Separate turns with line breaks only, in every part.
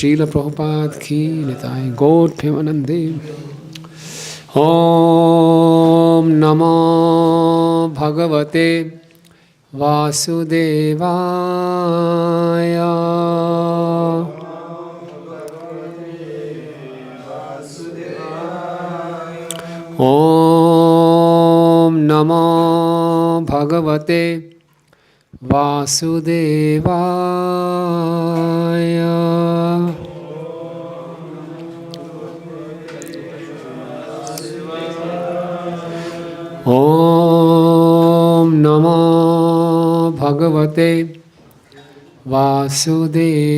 Srila Prabhupada ki Nitai Gaur Premanande. Om Namo Bhagavate Vasudevaya. Om Namo Bhagavate Vasudevaya. Om Namo Bhagavate Vasudevaya.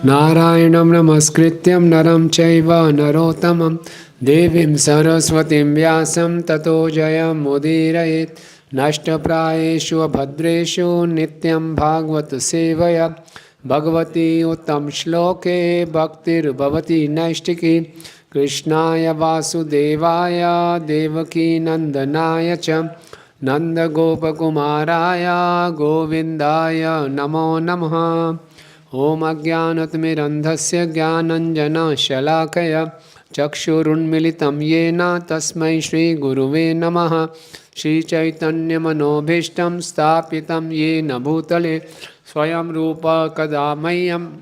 Narayanam Namaskrityam Naram Chaiva Narottamam Devim Saraswatim Vyasam Tato Jayam Mudirayet Nashtaprayeshu Bhadreshu Nityam Bhagavata Sevaya Bhagavati Uttam Shloke Bhaktir Bhavati Naishtiki Krishnaya Vasudevaya Devaki Nandanaya Cha Nanda Gopakumaraya Govindaya Namo Namaha. Om Ajnanatmirandhasya Jnananjana Shalakaya Chakshurunmilitam Yena Tasmai Shri Guruve Namaha. Shri Chaitanya Manobhishtam Stapitam Yena Bhutale Swayam Rupa Kadamayam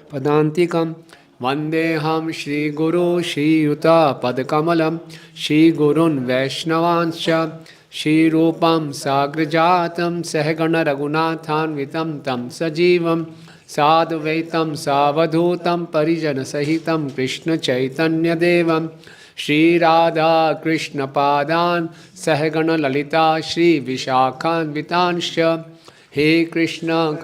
Padantikam Vandeham Shri Guru Shri Yuta Padkamalam Shri Gurun Vaishnavanscha Shri Rupam Sagrajatam Sahagana Raghunathan Vitam Tam Sajivam Sadvaitam Savadhutam Parijana Sahitam Krishna Chaitanya Devam Shri Radha Krishna Padan Sahagana Lalita Shri Vishakhan Vitansha He Krishna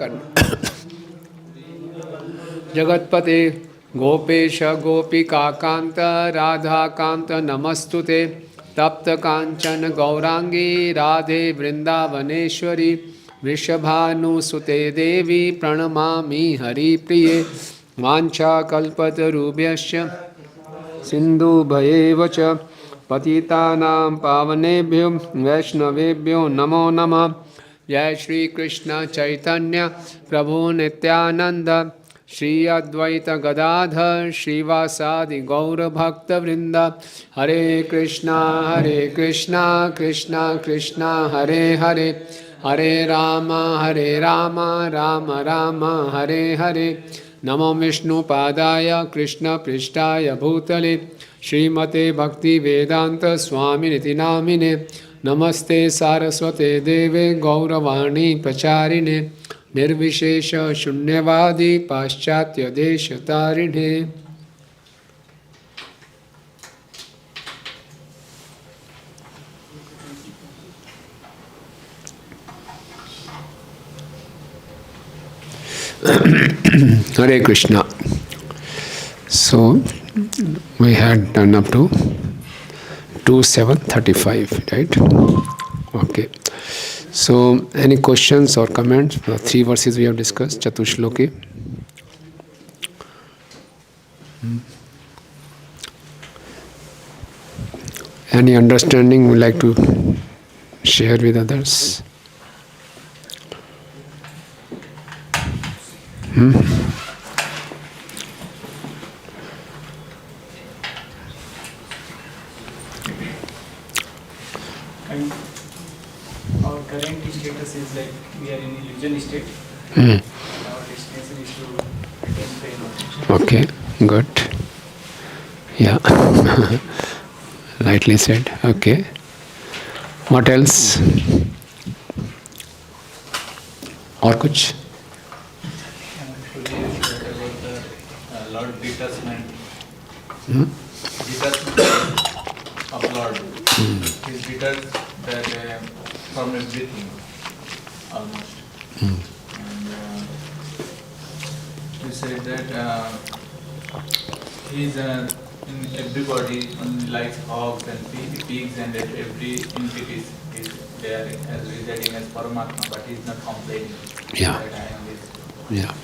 Jagatpate Gopesha Gopika Kanta Radha Kanta Namastute Tapta Kanchana Gaurangi Radhe Vrindavaneshwari Vrishabhanu Sute Devi Pranamami Hari Priye Mancha Kalpatarubhyasya Sindhu Bhayevacha Patitanam Pavanebhyo Vaishnavebhyo Namo Namah. Jai Shri Krishna Chaitanya Prabhu Nityananda Shri Advaita Gadadhar Shri Vasadi Gaura Bhakta Vrinda. Hare Krishna Krishna Krishna Hare Hare Hare Rama Rama Rama Hare Hare. Namo Vishnu Padaya Krishna Prishtaya Bhutale Srimate Bhakti Vedanta Swami Niti Namine. Namaste Saraswate Deve Gauravani Pacharine Nirvishesha Shunyavadi Paschatya Deshatarine. Hare Krishna. So we had done up to 2735, right? Okay. So any questions or comments for the 3 verses we have discussed, Chatushloki? Any understanding would like to share with others?
Our current status is like we are in illusion state. Our destination is to attain pain.
Okay, good. Yeah, rightly said. Okay. What else? और कुछ?
Today is about the Lord detachment. Detachment of Lord. He's detached that from everything, almost. And we said that he's in everybody, like hogs and pigs and every entity is there as residing as Paramatma, but he's not complaining.
Yeah.
That I am this.
Yeah.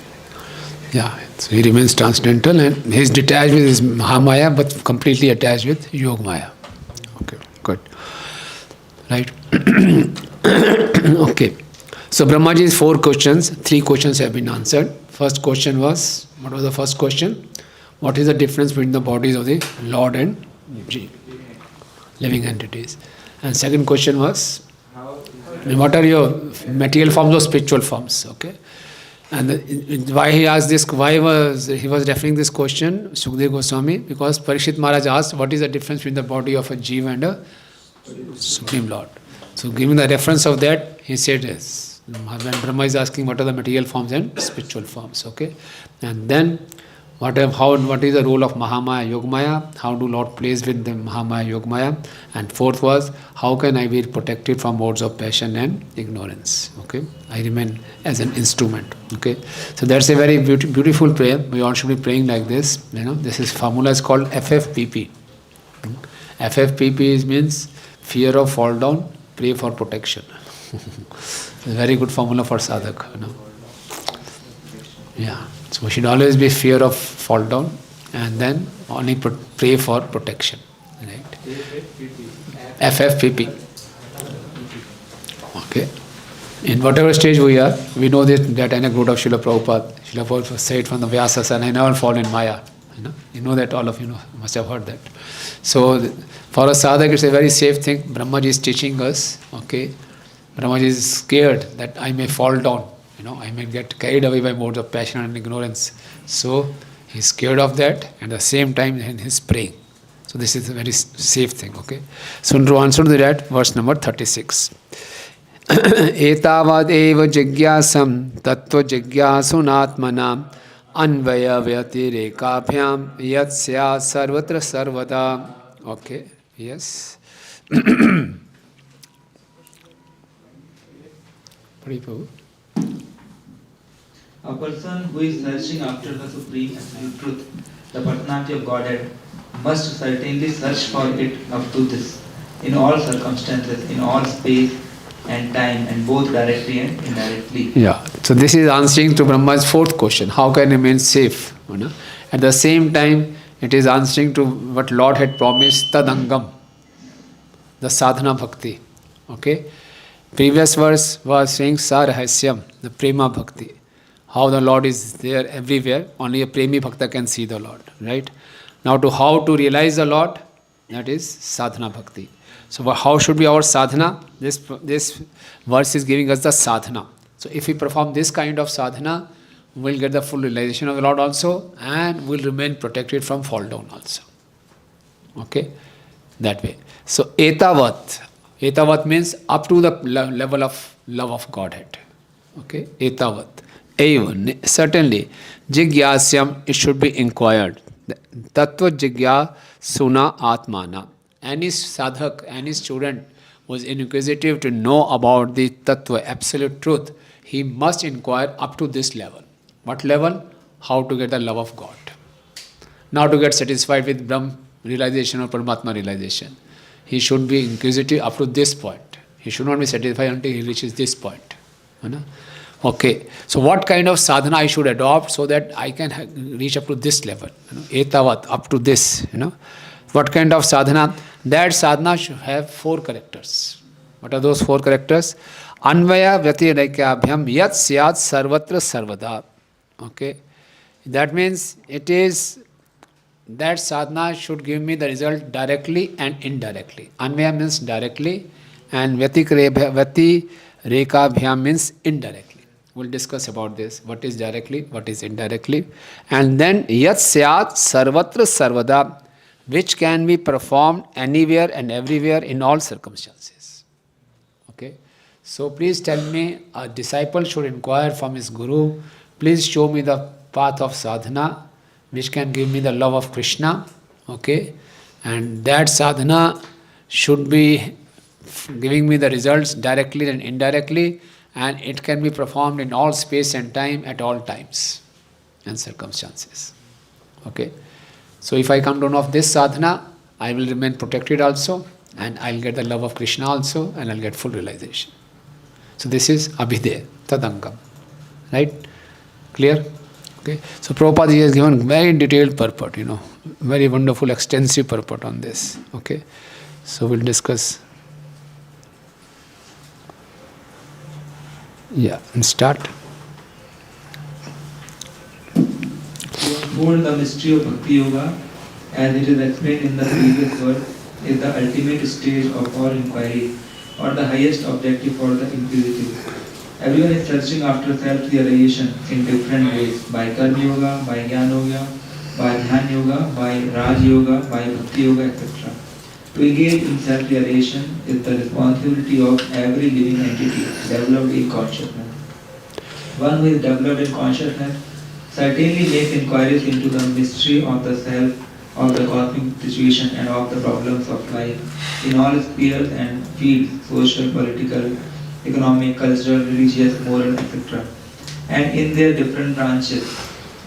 Yeah, so he remains transcendental and he's detached with his Mahamaya but completely attached with Yog Maya. Okay, Good. Right. Okay. So Brahmaji's 4 questions, 3 questions have been answered. First question was, what was the first question? What is the difference between the bodies of the Lord and Jeev, living entities? And second question was, what are your material forms or spiritual forms? Okay. And why he asked this, he was referring this question, Sukdev Goswami, because Parikshit Maharaj asked, what is the difference between the body of a Jeev and a Supreme Lord? So giving the reference of that, he said yes. When Brahma is asking what are the material forms and spiritual forms, okay? And then what is the role of Mahamaya, Yogamaya? How do Lord plays with the Mahamaya, Yogamaya? And fourth was, how can I be protected from modes of passion and ignorance? Okay, I remain as an instrument. Okay, so that's a very beautiful prayer. We all should be praying like this. You know, this formula is called FFPP. FFPP means fear of fall down, pray for protection. It's a very good formula for sadhak. You know. Yeah. So we should always be fear of fall down and then only pray for protection. Right? FFPP. Okay. In whatever stage we are, we know that anecdote of Srila Prabhupada. Srila Prabhupada said from the Vyasa, and I never fall in Maya. You know that, all of you must have heard that. So for a sadhak, it's a very safe thing. Brahmaji is teaching us. Okay. Brahmaji is scared that I may fall down. I may get carried away by modes of passion and ignorance. So he's scared of that, and at the same time he's praying. So this is a very safe thing, okay? So to answer to that, verse number 36. Etavad eva jigyasam tattva jigyasunatmanam anvaya vyati rekabhyam yat sya sarvatra sarvada. Okay, yes. Prabhu.
A person who is searching after the supreme absolute truth, the personality of Godhead, must certainly search for it up to this, in all circumstances, in all space and time, and both directly and indirectly.
Yeah, so this is answering to Brahma's 4th question, how can I remain safe? At the same time, it is answering to what Lord had promised, Tadangam, the sadhana bhakti. Okay? Previous verse was saying Sarahasyam, the prema bhakti. How the Lord is there everywhere, only a premi bhakta can see the Lord, right? Now to how to realize the Lord, that is sadhana bhakti. So how should be our sadhana? This verse is giving us the sadhana. So if we perform this kind of sadhana, we'll get the full realization of the Lord also, and we'll remain protected from fall down also. Okay? That way. So etavat. Etavat means up to the level of love of Godhead. Okay? Etavat. Even, certainly, jigyasyam, it should be inquired. Tattva jigya suna atmana. Any sadhak, any student who is inquisitive to know about the tattva, absolute truth, he must inquire up to this level. What level? How to get the love of God. Now to get satisfied with Brahm realization or Paramatma realization, he should be inquisitive up to this point. He should not be satisfied until he reaches this point. Okay, so what kind of sadhana I should adopt so that I can reach up to this level? Etavat, up to this. What kind of sadhana? That sadhana should have 4 characters. What are those 4 characters? Anvaya vyatirekabhyam yat syat sarvatra sarvada. Okay, that means it is that sadhana should give me the result directly and indirectly. Anvaya means directly, and vyatirekabhyam means indirectly. We'll discuss about this. What is directly, what is indirectly. And then yat syat sarvatra sarvada, which can be performed anywhere and everywhere in all circumstances. Okay. So please tell me, a disciple should inquire from his guru, please show me the path of sadhana which can give me the love of Krishna. Okay. And that sadhana should be giving me the results directly and indirectly, and it can be performed in all space and time at all times and circumstances. Okay. So if I come to know of this sadhana, I will remain protected also, and I'll get the love of Krishna also, and I'll get full realization. So this is Abhideya, Tadangam. Right? Clear? Okay. So Prabhupada has given very detailed purport, very wonderful, extensive purport on this. Okay. So we'll discuss. Yeah, and start.
To unfold the mystery of Bhakti Yoga, as it is explained in the previous word, is the ultimate stage of all inquiry, or the highest objective for the inquisitive. Everyone is searching after self-realization in different ways, by Karma Yoga, by Jnana Yoga, by Dhyan Yoga, by Raj Yoga, by Bhakti Yoga, etc. To engage in self-realization is the responsibility of every living entity developed in consciousness. One who is developed in consciousness certainly makes inquiries into the mystery of the self, of the cosmic situation, and of the problems of life in all spheres and fields, social, political, economic, cultural, religious, moral, etc., and in their different branches.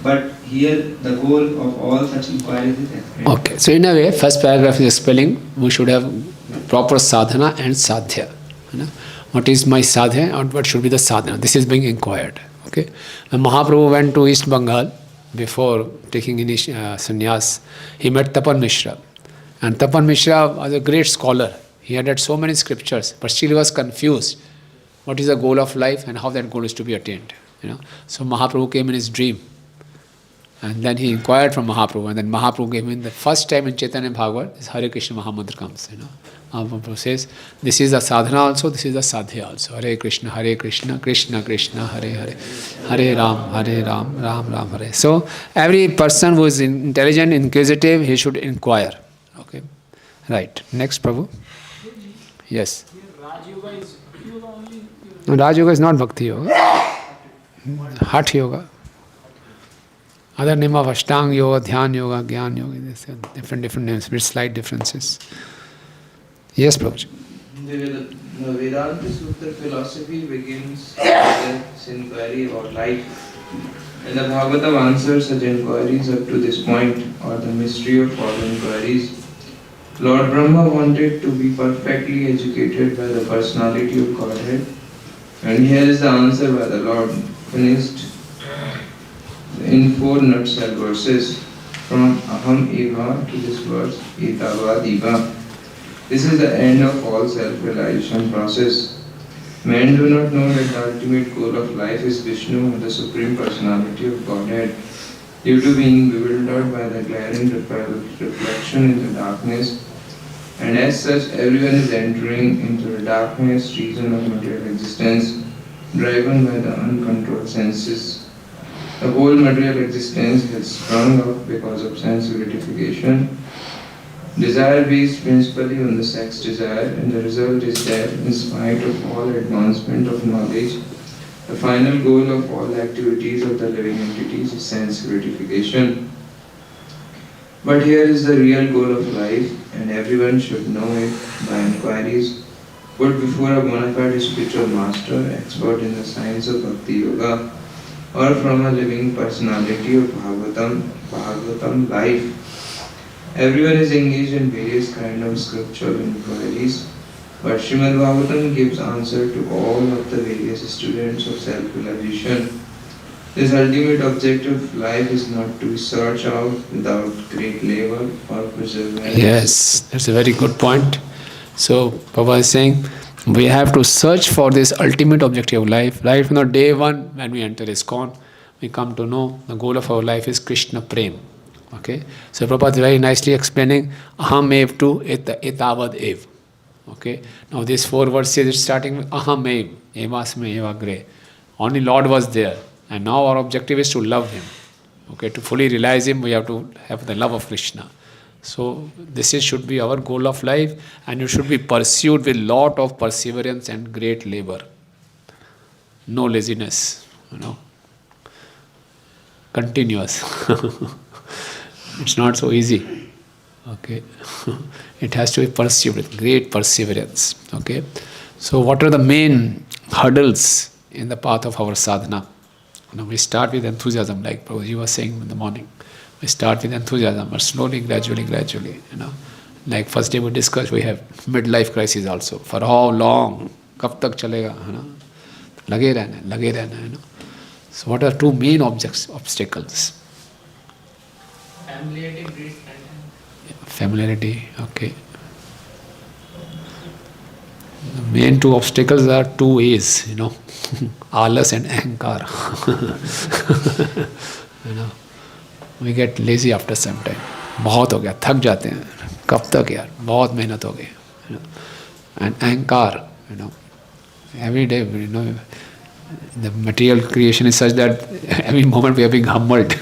But here the goal of all such inquiries is explained.
Okay, so in a way, first paragraph is spelling. We should have proper sadhana and sadhya. You know? What is my sadhya and what should be the sadhana? This is being inquired. Okay, when Mahaprabhu went to East Bengal before taking sannyas, he met Tapan Mishra, and Tapan Mishra was a great scholar. He had read so many scriptures, but still he was confused. What is the goal of life and how that goal is to be attained? You know, so Mahaprabhu came in his dream. And then he inquired from Mahaprabhu, and then Mahaprabhu gave him the first time in Chaitanya Bhagavat, this Hare Krishna Mahamantra comes, you know. Mahaprabhu says, this is the sadhana also, this is the sadhya also. Hare Krishna, Krishna Krishna, Hare Hare, Hare Ram, Ram Ram, Hare. So, every person who is intelligent, inquisitive, he should inquire. Okay. Right. Next, Prabhu. Yes.
Raj Yoga is Bhakti Yoga only?
No, Raj Yoga is not Bhakti Yoga. Hatha Yoga. Other name of Ashtanga Yoga, Dhyan Yoga, Gyan Yoga, different names, with slight differences. Yes, Prabhuji.
The Vedanta Sutra philosophy begins with this inquiry about life. And the Bhagavatam answers such inquiries up to this point, or the mystery of all inquiries. Lord Brahma wanted to be perfectly educated by the personality of Godhead. And here is the answer by the Lord, finished in 4 nutshell verses, from Aham Eva to this verse, Etavad Eva. This is the end of all self-realization process. Men do not know that the ultimate goal of life is Vishnu, the Supreme Personality of Godhead. Due to being bewildered by the glaring reflection in the darkness, and as such everyone is entering into the darkness region of material existence, driven by the uncontrolled senses. The whole material existence has sprung up because of sense gratification. Desire based principally on the sex desire, and the result is that, in spite of all advancement of knowledge, the final goal of all activities of the living entities is sense gratification. But here is the real goal of life, and everyone should know it by inquiries put before a bona fide spiritual master, expert in the science of Bhakti Yoga, or from a living personality of Bhagavatam life. Everyone is engaged in various kinds of scriptural inquiries, but Srimad Bhagavatam gives answer to all of the various students of self-realization. This ultimate objective of life is not to be searched out without great labor or perseverance.
Yes, that's a very good point. So, Papa is saying, we have to search for this ultimate objective of life. Right from the day one, when we enter ISKCON, we come to know the goal of our life is Krishna Prem. Okay, so Prabhupada is very nicely explaining Aham Ev tu etavad ev. Okay, now these 4 verses it's starting with Aham Ev, Evasme Eva Gre. Only Lord was there, and now our objective is to love Him. Okay, to fully realize Him, we have to have the love of Krishna. So this should be our goal of life, and it should be pursued with lot of perseverance and great labor. No laziness, continuous. It's not so easy. Okay, it has to be pursued with great perseverance. Okay, so what are the main hurdles in the path of our sadhana? We start with enthusiasm, like Prabhuji was saying in the morning. We start with enthusiasm, but slowly, gradually, Like first day we discussed, we have midlife crisis also. For how long? Kab tak chalega? Lage rehna, So what are 2 main obstacles?
Familiarity breeds contempt.
Familiarity, okay. The main two obstacles are two A's, Alas and Ahankar. We get lazy after some time. बहुत हो गया, थक जाते हैं, कब तक यार, बहुत मेहनत हो गई. And Ahankar, every day, the material creation is such that every moment we are being humbled.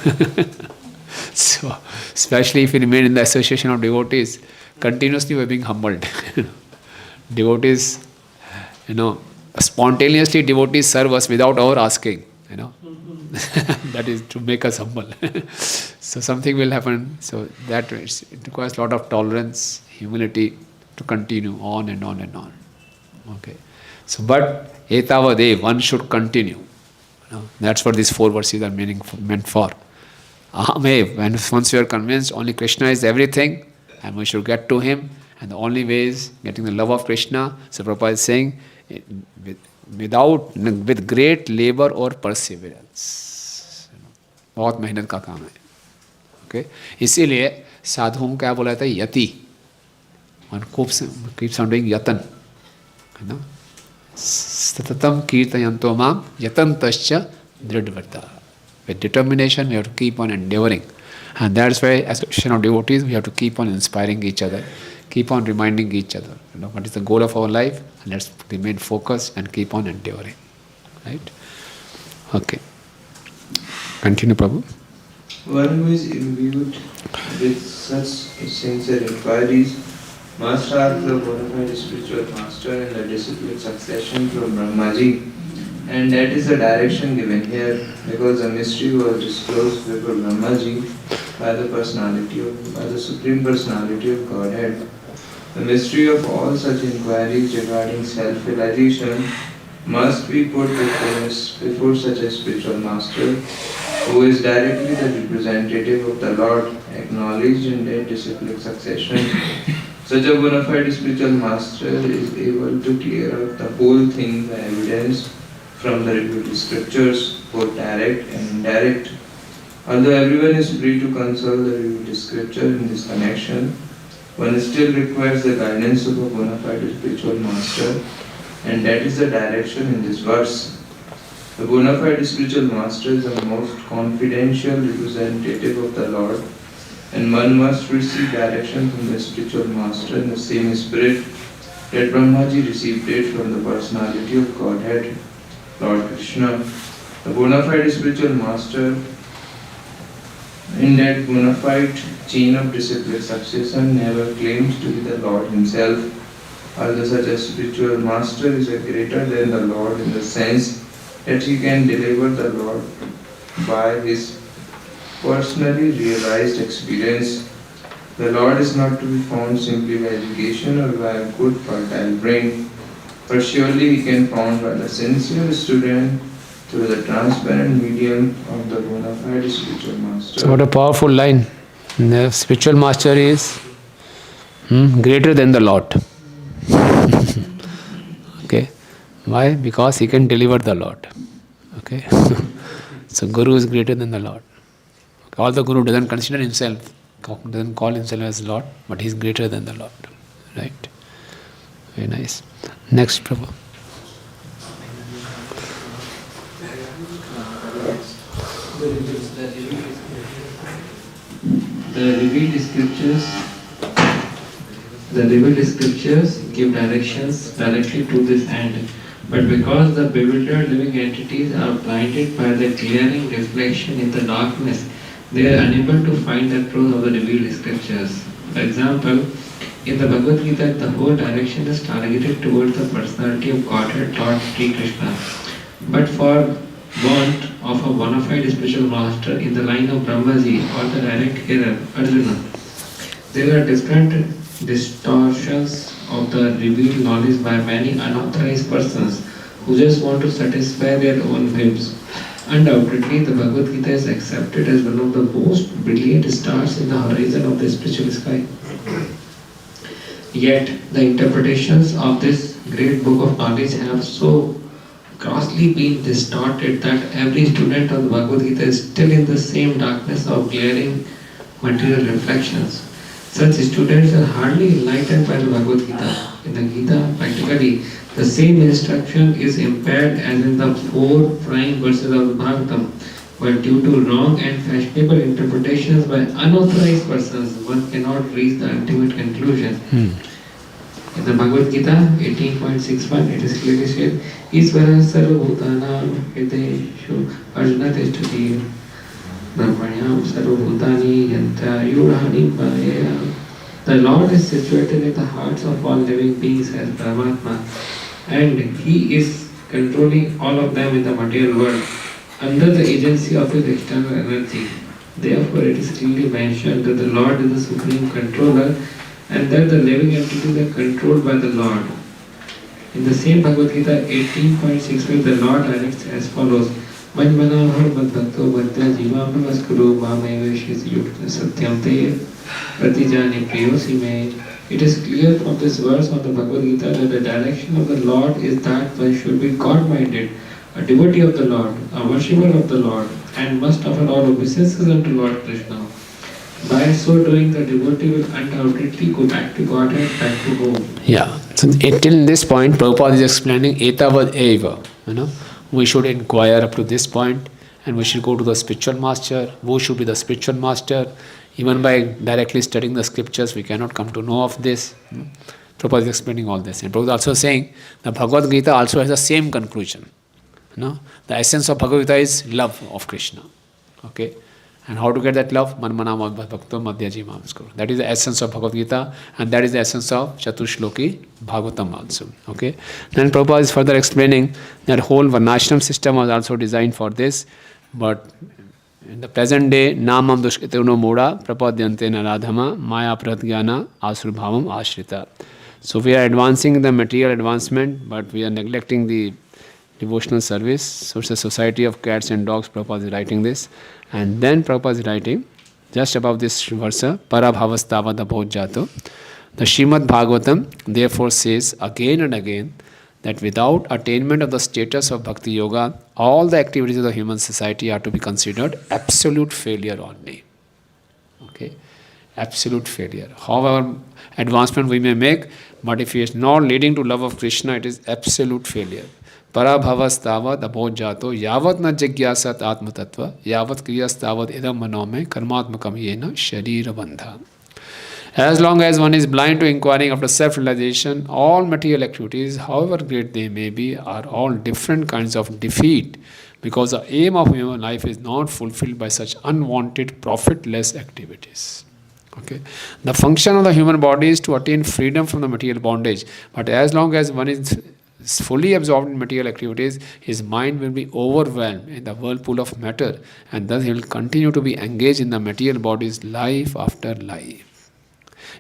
So, especially if we remain in the association of devotees, continuously we are being humbled. Devotees, spontaneously devotees serve us without our asking, that is to make us humble. So something will happen. So that it requires a lot of tolerance, humility to continue on and on and on. Okay. So, but etavade, one should continue. That's what these 4 verses are meant for. Once you are convinced only Krishna is everything, and we should get to Him, and the only way is getting the love of Krishna. So Prabhupada is saying, with great labor or perseverance. बहुत मेहनत का काम है. Okay? इसीलिए साधुओं को क्या बोला जाता है? यति. One keeps on doing yatan. Satatam kirtayanto mam yatantascha dridvrta. With determination, we have to keep on endeavoring. And that's why, as association of devotees, we have to keep on inspiring each other, keep on reminding each other, what is the goal of our life, and let's remain focused and keep on endeavoring. Right? Okay. Continue, Prabhu.
One who is imbued with such sincere inquiries must have the bona fide spiritual master in the disciplined succession from Brahmaji, and that is the direction given here, because the mystery was disclosed before Brahmaji by the Supreme Personality of Godhead. The mystery of all such inquiries regarding self-realization must be put before such a spiritual master, who is directly the representative of the Lord, acknowledged in that disciplic succession. Such a bona fide spiritual master is able to clear out the whole thing by evidence from the revealed scriptures, both direct and indirect. Although everyone is free to consult the revealed scripture in this connection, one still requires the guidance of a bona fide spiritual master, and that is the direction in this verse. The bona fide spiritual master is the most confidential representative of the Lord, and one must receive direction from the spiritual master in the same spirit that Brahmaji received it from the personality of Godhead, Lord Krishna. The bona fide spiritual master in that bona fide chain of disciplic succession never claims to be the Lord himself, although such a spiritual master is greater than the Lord in the sense that he can deliver the Lord by his personally realized experience. The Lord is not to be found simply by education or by a good fertile brain, but surely he can be found by the sincere student through the transparent medium of the bona fide spiritual master.
So what a powerful line. The spiritual master is greater than the Lord. Okay. Why? Because he can deliver the Lord. Okay. So Guru is greater than the Lord. Okay. Although Guru doesn't consider himself, doesn't call himself as Lord, but he is greater than the Lord. Right. Very nice. Next, Prabhu.
The revealed scriptures give directions directly to this end, but because the bewildered living entities are blinded by the glaring reflection in the darkness, they are unable to find the truth of the revealed scriptures. For example, in the Bhagavad Gita, the whole direction is targeted towards the personality of Godhead, Lord Sri Krishna. But for want of a bona fide spiritual master in the line of Brahmaji or the direct hearer, Arjuna, there are different distortions of the revealed knowledge by many unauthorized persons who just want to satisfy their own whims. Undoubtedly, the Bhagavad Gita is accepted as one of the most brilliant stars in the horizon of the spiritual sky. Yet, the interpretations of this great book of knowledge have so grossly been distorted that every student of the Bhagavad Gita is still in the same darkness of glaring material reflections. Such students are hardly enlightened by the Bhagavad Gita. In the Gita, practically, the same instruction is impaired as in the 4 prime verses of the Bhagavatam, but due to wrong and fashionable interpretations by unauthorized persons, one cannot reach the ultimate conclusion. In the Bhagavad Gita 18.61, it is clearly said, Isvara sarvabhutanam hridayeshu arjuna tishtati brahmanyam sarvabhutani yanta yurani bhaya. The Lord is situated in the hearts of all living beings as Paramatma, and He is controlling all of them in the material world under the agency of His external energy. Therefore, it is clearly mentioned that the Lord is the supreme controller and that the living entities are controlled by the Lord. In the same Bhagavad Gita 18.6, the Lord directs as follows: Manmanahar Bhakto Bhadya Jivam Namaskuru Mameveshis Yukta Satyam Te Pratijani Priyosi Me. It is clear from this verse of the Bhagavad Gita that the direction of the Lord is that one should be God-minded, a devotee of the Lord, a worshipper of the Lord, and must offer all obeisances unto Lord Krishna. By so doing, the devotee will undoubtedly go back to God and back to home.
Yeah. So till this point, Prabhupada is explaining etavad eva. We should inquire up to this point, and we should go to the spiritual master. Who should be the spiritual master? Even by directly studying the scriptures, we cannot come to know of this. Prabhupada is explaining all this. And Prabhupada is also saying the Bhagavad Gita also has the same conclusion. The essence of Bhagavad Gita is love of Krishna. Okay? And how to get that love? Manmanam bhakto madhyaji mamskuru. That is the essence of Bhagavad Gita, and that is the essence of Chatushloki Bhagavatam also. Okay? Then Prabhupada is further explaining that whole Varnashram system was also designed for this, but in the present day, Namam Dushkiteuno Moda, Prapadyante Naradhama, Maya Pratgyana, Asurubhavam Ashrita. So we are advancing the material advancement, but we are neglecting the devotional service. So it's a society of cats and dogs. Prabhupada is writing this. And then Prabhupada is writing, just above this versa, Parabhavastavada Bhojjato. The Srimad Bhagavatam therefore says again and again that without attainment of the status of Bhakti Yoga, all the activities of the human society are to be considered absolute failure only. Okay? Absolute failure. However advancement we may make, but if it is not leading to love of Krishna, it is absolute failure. Parabhavastavat abhojjato yavat na jigyasat atmatattva yavat kriyastavat idam manome karmatmakam yena sharira bandha. As long as one is blind to inquiring after self-realization, all material activities, however great they may be, are all different kinds of defeat, because the aim of human life is not fulfilled by such unwanted, profitless activities. Okay? The function of the human body is to attain freedom from the material bondage, but as long as one is fully absorbed in material activities, his mind will be overwhelmed in the whirlpool of matter, and thus he will continue to be engaged in the material body's life after life.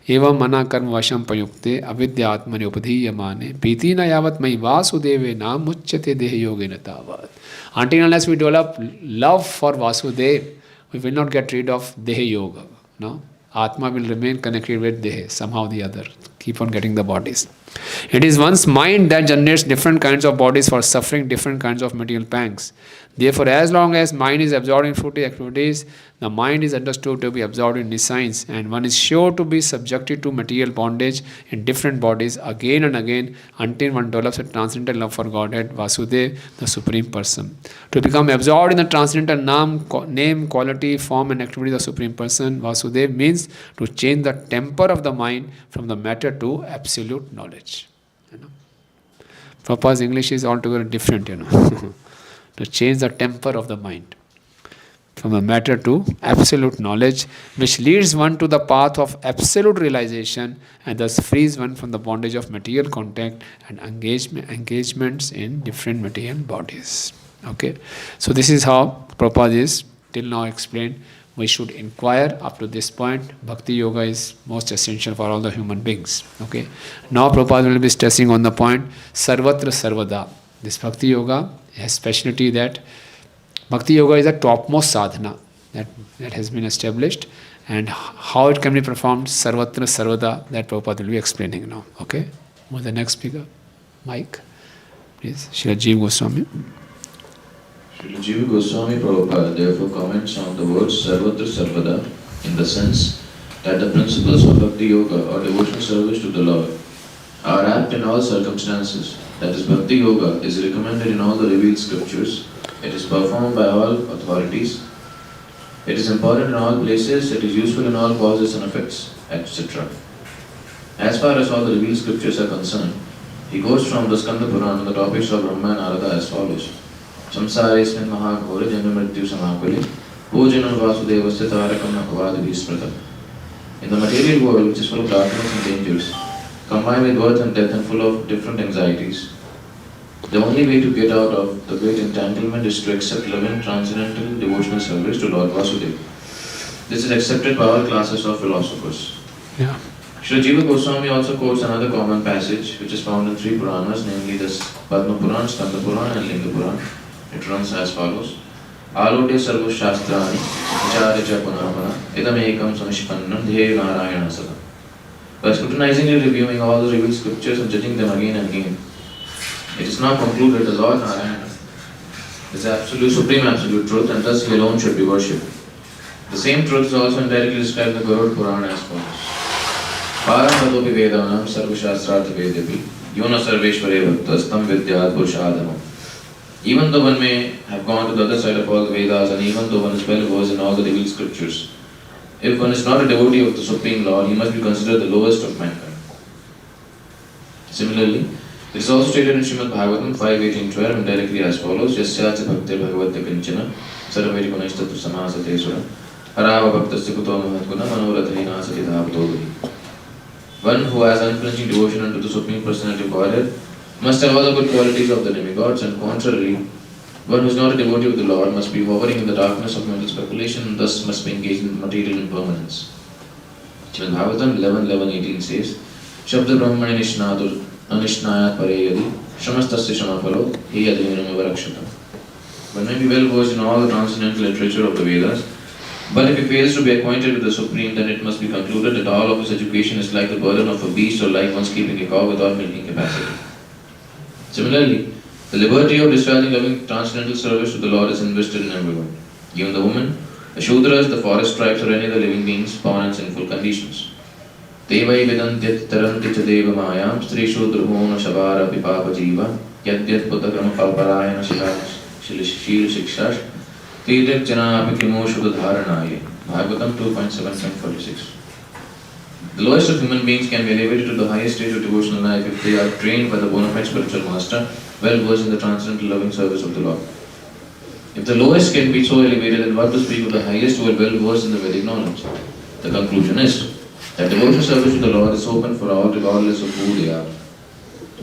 Evam mana karma vasham payukte avidya atmani upadhiyamane piti na yavat mai vasudeve na muchyate deha yogena tavat. Until unless we develop love for Vasudev, we will not get rid of deha yoga. No? Atma will remain connected with deha, somehow or the other. Keep on getting the bodies. It is one's mind that generates different kinds of bodies for suffering different kinds of material pangs. Therefore, as long as mind is absorbed in fruitive activities, the mind is understood to be absorbed in nescience, and one is sure to be subjected to material bondage in different bodies again and again until one develops a transcendental love for Godhead, Vasudeva, the Supreme Person. To become absorbed in the transcendental name, quality, form and activity of the Supreme Person, Vasudeva, means to change the temper of the mind from the matter to absolute knowledge. Prabhupada's English is altogether different, to change the temper of the mind from the matter to absolute knowledge, which leads one to the path of absolute realization and thus frees one from the bondage of material contact and engagements in different material bodies. Okay, so this is how Prabhupada is till now explained. We should inquire up to this point. Bhakti Yoga is most essential for all the human beings. Okay, now Prabhupada will be stressing on the point Sarvatra Sarvada. This Bhakti Yoga has speciality that Bhakti Yoga is the topmost sadhana that has been established, and how it can be performed Sarvatra Sarvada, that Prabhupada will be explaining now. Okay? Who's the next speaker? Mike, please. Srila Jiva Goswami.
Srila Jiva Goswami Prabhupada therefore comments on the words Sarvatra Sarvada in the sense that the principles of Bhakti Yoga or devotional service to the Lord are apt in all circumstances. That is, Bhakti Yoga is recommended in all the revealed scriptures. It is performed by all authorities. It is important in all places. It is useful in all causes and effects, etc. As far as all the revealed scriptures are concerned, he quotes from the Skanda Purana on the topics of Brahma and Narada as follows. Samsaresmin mahaghore janmrityu samakule pujanam vasudevasya tarakam apavadibhi smrita. In the material world, which is full of darkness and dangers, combined with birth and death and full of different anxieties, the only way to get out of the great entanglement is to accept loving, transcendental, devotional service to Lord Vasudeva. This is accepted by all classes of philosophers.
Yeah.
Srila Jiva Goswami also quotes another common passage which is found in 3 Puranas, namely the Padma Purana, Skanda Purana and Linga Purana. It runs as follows. Alote sarva shastrani, vicharacha punapana, idam ekam samishpannam, dhyaya narayana sada. By scrutinizingly reviewing all the revealed scriptures and judging them again and again, it is now concluded the Lord Narayana is absolute, supreme absolute truth, and thus he alone should be worshipped. The same truth is also indirectly described in the Garuda Purana as follows. Paramadopi Vedanam Sarvashastrartha Vedapi Yona Sarveshware Bhaktastam Vidyat Purushadhamam. Even though one may have gone to the other side of all the Vedas, and even though one is well versed in all the revealed scriptures, if one is not a devotee of the Supreme Lord, he must be considered the lowest of mankind. Similarly, it is also stated in Srimad Bhagavatam 5.18.12 indirectly as follows. Yasyacha bhaktir bhagavadya kinchana sarveri gunaishtatu samasate sura harava bhaktasya kuto mahatguna manorathena sati dhavato. One who has unflinching devotion unto the Supreme Personality of Godhead must have all the good qualities of the demigods, and contrarily, one who is not a devotee of the Lord must be hovering in the darkness of mental speculation and thus must be engaged in material impermanence. Srimad Bhagavatam 11.11.18 says, Shabda Brahmani Nishnadur Anishnayat Pareyadi Shamastasya Shamapalo He Advinam Rakshata. One may be well versed in all the transcendental literature of the Vedas, but if he fails to be acquainted with the Supreme, then it must be concluded that all of his education is like the burden of a beast or like one's keeping a cow without milking capacity. Similarly, the liberty of discharging loving transcendental service to the Lord is invested in everyone, even the woman, the Shudras, the forest tribes, or any other living beings born in sinful conditions. Devai Vedantyat Taranti cha Deva Mayam Stri Shudruhona Shabara Pipapa Jiva Yadyat Puttakrama Palparayana Shil Shikshash Tirak Jana Apikimo Shudadharanaye. Bhagavatam 2.7.46. The lowest of human beings can be elevated to the highest stage of devotional life if they are trained by the bona fide spiritual master, well versed in the transcendental loving service of the Lord. If the lowest can be so elevated, then what to speak of the highest who are well versed in the Vedic knowledge? The conclusion is that devotional service to the Lord is open for all regardless of who they are.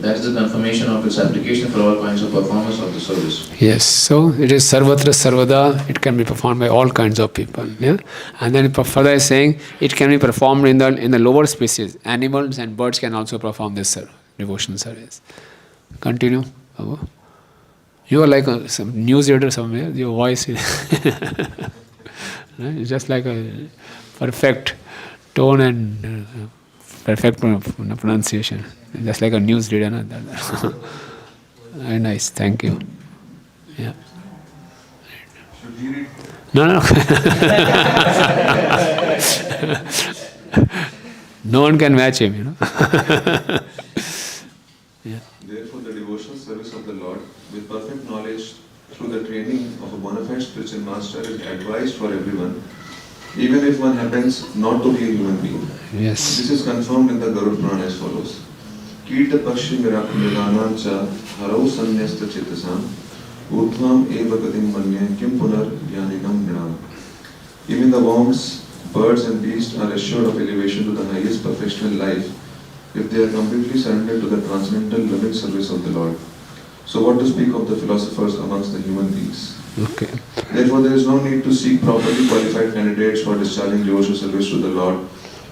That is the confirmation of its application for all kinds of performance of the service.
Yes, so it is sarvatra sarvada, it can be performed by all kinds of people. Yeah? And then further is saying it can be performed in the lower species. Animals and birds can also perform this devotional service. Continue. You are like some news reader somewhere, your voice is it's just like a perfect tone and perfect pronunciation. Just like a news reader. Very nice, thank you. Yeah.
Should he read?
No. No one can match him, Yeah.
Therefore, the devotional service of the Lord, with perfect knowledge through the training of a bona fide spiritual master, is advised for everyone, even if one happens not to be a human being.
Yes.
This is confirmed in the Garuda Purana as follows. Kirta Pakshi Miranancha Harau Sanyasta Chetasam Utvam Eva Kadim Manya Kim Punar Jnanigam Nram. Even the worms, birds and beasts are assured of elevation to the highest perfection in life if they are completely surrendered to the transcendental loving service of the Lord. So what to speak of the philosophers amongst the human beings?
Okay.
Therefore, there is no need to seek properly qualified candidates for discharging devotional service to the Lord.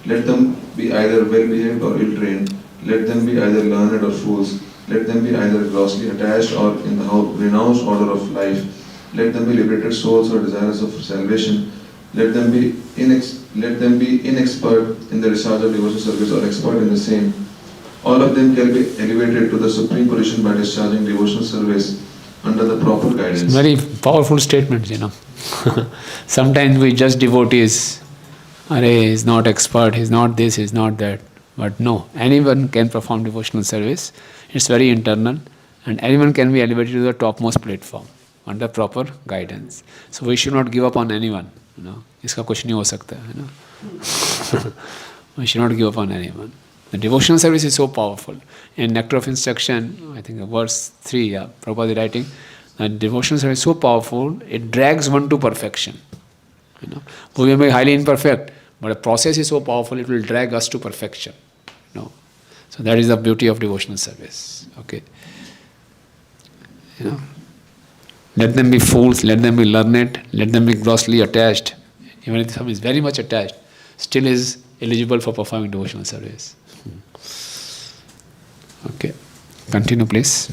Let them be either well-behaved or ill-trained. Let them be either learned or fools. Let them be either grossly attached or in the renounced order of life. Let them be liberated souls or desirous of salvation. Let them be inexpert in the discharge of devotional service or expert in the same. All of them can be elevated to the supreme position by discharging devotional service under the proper guidance.
Very powerful statements, Sometimes we judge devotees he's not expert, he's not this, he's not that. But no, anyone can perform devotional service. It's very internal, and anyone can be elevated to the topmost platform under proper guidance. So we should not give up on anyone. इसका कुछ नहीं हो सकता है ना. We should not give up on anyone. The devotional service is so powerful. In Nectar of Instruction, I think verse 3, Prabhupada is writing, that devotional service is so powerful, it drags one to perfection. We may be highly imperfect, but the process is so powerful, it will drag us to perfection. So that is the beauty of devotional service. Okay. Let them be fools, let them be learned, let them be grossly attached. Even if someone is very much attached, still is eligible for performing devotional service. Okay. Continue, please.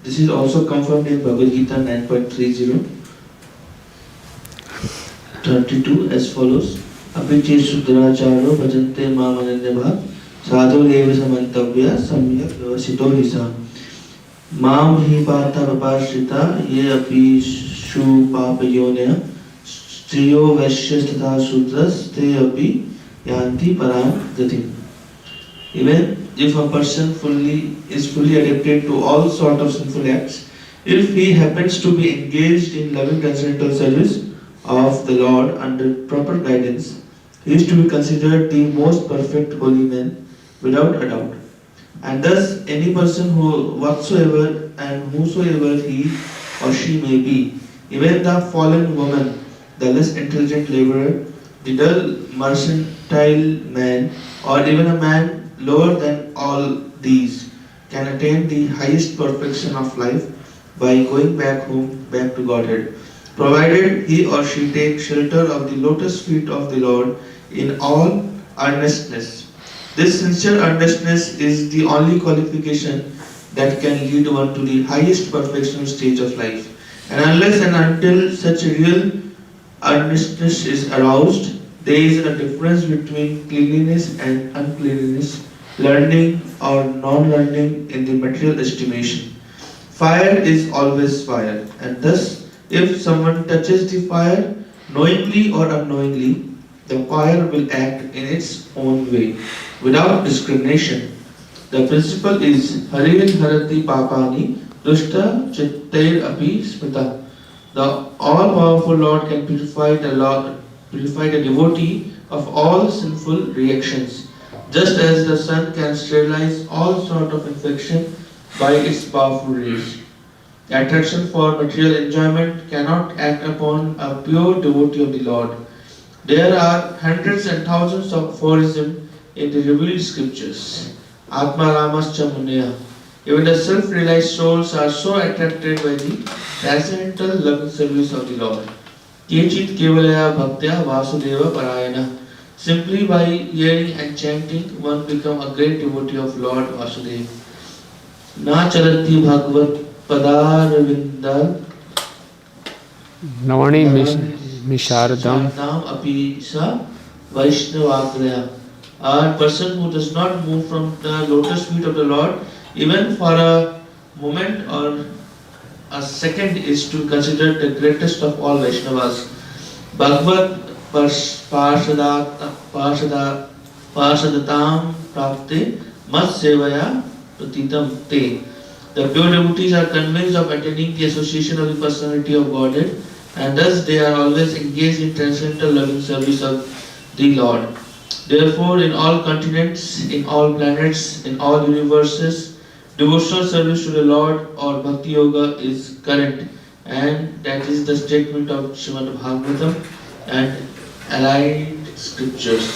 This is also confirmed in Bhagavad Gita 9.30. 32 as follows. Apiche Sudracharo Bhajante Mamanandabha Sadhu Deva Samantavya Samyak Vyavasito Hisa Mam Hi Pata Vapashita Ye Api Shu Papayonaya Striyo Vaishyas Tatha Sudras Te Api Yanti Param Gati. Even if a person is fully addicted to all sort of sinful acts, if he happens to be engaged in loving transcendental service of the Lord under proper guidance, he is to be considered the most perfect holy man without a doubt. And thus any person whatsoever and whosoever he or she may be, even the fallen woman, the less intelligent laborer, the dull mercantile man, or even a man lower than all these, can attain the highest perfection of life by going back home, back to Godhead, provided he or she take shelter of the lotus feet of the Lord in all earnestness. This sincere earnestness is the only qualification that can lead one to the highest perfectional stage of life. And unless and until such a real earnestness is aroused, there is a difference between cleanliness and uncleanliness, learning or non-learning in the material estimation. Fire is always fire, and thus if someone touches the fire, knowingly or unknowingly, the fire will act in its own way, without discrimination. The principle is Haril Harati Papani Dushta Chittair Api Smita. The all-powerful Lord can purify the devotee of all sinful reactions, just as the sun can sterilize all sort of infection by its powerful rays. Attraction for material enjoyment cannot act upon a pure devotee of the Lord. There are hundreds and thousands of aphorisms in the revealed scriptures. Atma Ramascha Muneya. Even the self-realized souls are so attracted by the transcendental loving service of the Lord. Kechit Kevalaya Bhaktya Vasudeva Parayana. Simply by hearing and chanting, one becomes a great devotee of Lord Vasudeva. Na Charati Bhagavat Padaravinda
Navani Misharadam.
Api Sa Vaishnavagraya. A person who does not move from the lotus feet of the Lord, even for a moment or a second, is to consider the greatest of all Vaishnavas. Bhagavad Parshadatam Prapte Mat Sevaya Pratitam Te. The pure devotees are convinced of attaining the association of the personality of Godhead, and thus they are always engaged in transcendental loving service of the Lord. Therefore, in all continents, in all planets, in all universes, devotional service to the Lord or Bhakti Yoga is current, and that is the statement of Srimad Bhagavatam and allied scriptures.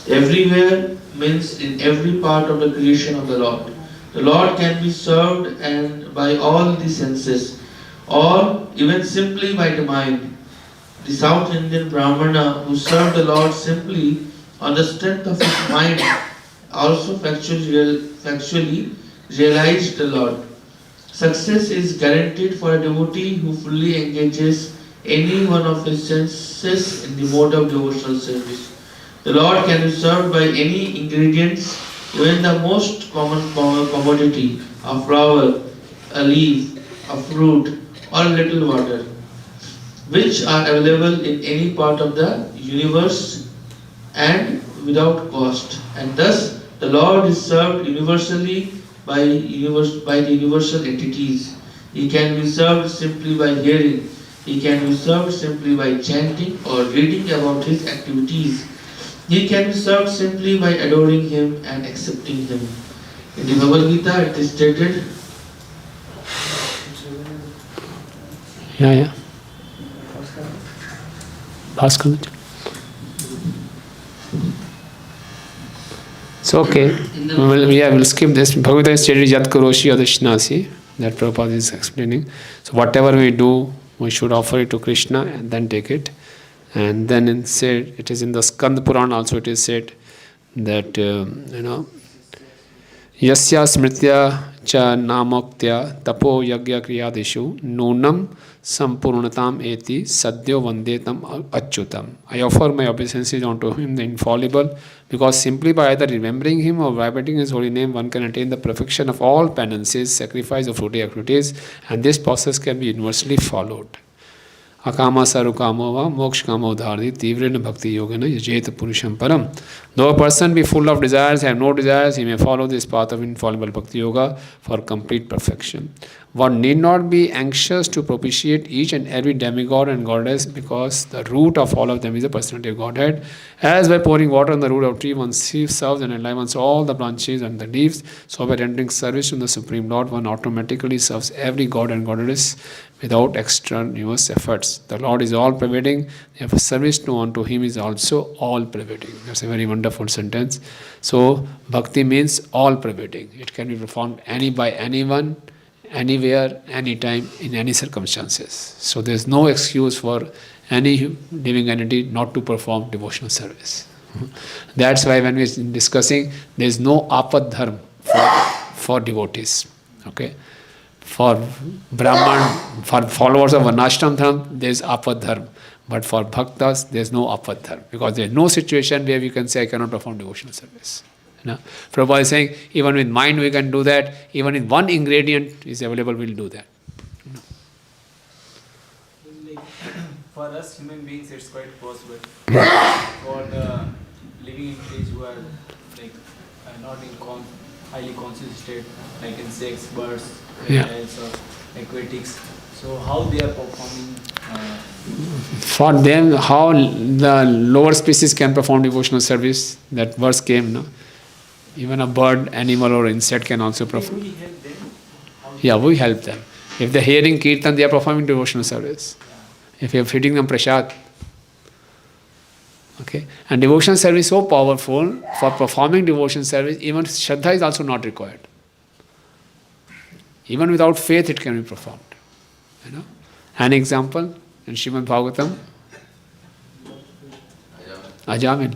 Everywhere means in every part of the creation of the Lord. The Lord can be served and by all the senses, or even simply by the mind. The South Indian Brahmana who served the Lord simply on the strength of his mind also factually realized the Lord. Success is guaranteed for a devotee who fully engages any one of his senses in the mode of devotional service. The Lord can be served by any ingredients, even the most common commodity, a flower, a leaf, a fruit, or a little water. which are available in any part of the universe and without cost. And thus, the Lord is served universally by the universal entities. He can be served simply by hearing. He can be served simply by chanting or reading about his activities. He can be served simply by adoring him and accepting him. In the Bhagavad Gita, it is stated.
Yeah. Bhaskar. So okay, we'll skip this. Bhagavad is stated Yat Karoshi Adishnasi, that Prabhupada is explaining. So whatever we do, we should offer it to Krishna and then take it. And then it is in the Skand Purana also it is said that, Yasya smritya cha namoktya tapo yagya kriyadishu nunam sampurnatam eti sadyo vandetam achyutam. I offer my obeisances unto him, the infallible, because simply by either remembering him or vibrating his holy name, one can attain the perfection of all penances, sacrifice of fruity activities, and this process can be universally followed. Akama sarukamo va mokshkamo dhardi tivrena bhakti yogena yajeta purusham param. Though a person be full of desires, have no desires, he may follow this path of infallible bhakti yoga for complete perfection. One need not be anxious to propitiate each and every demigod and goddess, because the root of all of them is the personality of Godhead. As by pouring water on the root of tree, one serves and enlivens all the branches and the leaves, so by rendering service to the Supreme Lord, one automatically serves every god and goddess without extraneous efforts. The Lord is all-pervading, therefore service unto him is also all-pervading. That's a very wonderful sentence. So, bhakti means all-pervading. It can be performed by anyone, anywhere, anytime, in any circumstances. So there is no excuse for any living entity not to perform devotional service. That's why when we are discussing, there is no apad dharma for devotees. Okay? For Brahman, for followers of Varnashram dharma, there is apad dharma. But for bhaktas, there is no apad dharma. Because there is no situation where we can say, I cannot perform devotional service. Prabhupada is saying, even with mind we can do that, even with one ingredient is available, we'll do that.
Like, for us human beings, it's quite possible. For the living entities who are like not in highly conscious state, like insects, birds, reptiles, or aquatics. So how they are performing?
For them, how the lower species can perform devotional service, that verse came, no? Even a bird, animal or insect can also perform.
Can we help them?
Yeah, we help them. If they're hearing kirtan, they are performing devotional service. If you're feeding them prasad. Okay? And devotional service is so powerful, for performing devotional service, even Shraddha is also not required. Even without faith, it can be performed. An example, in Srimad Bhagavatam, Ajamin.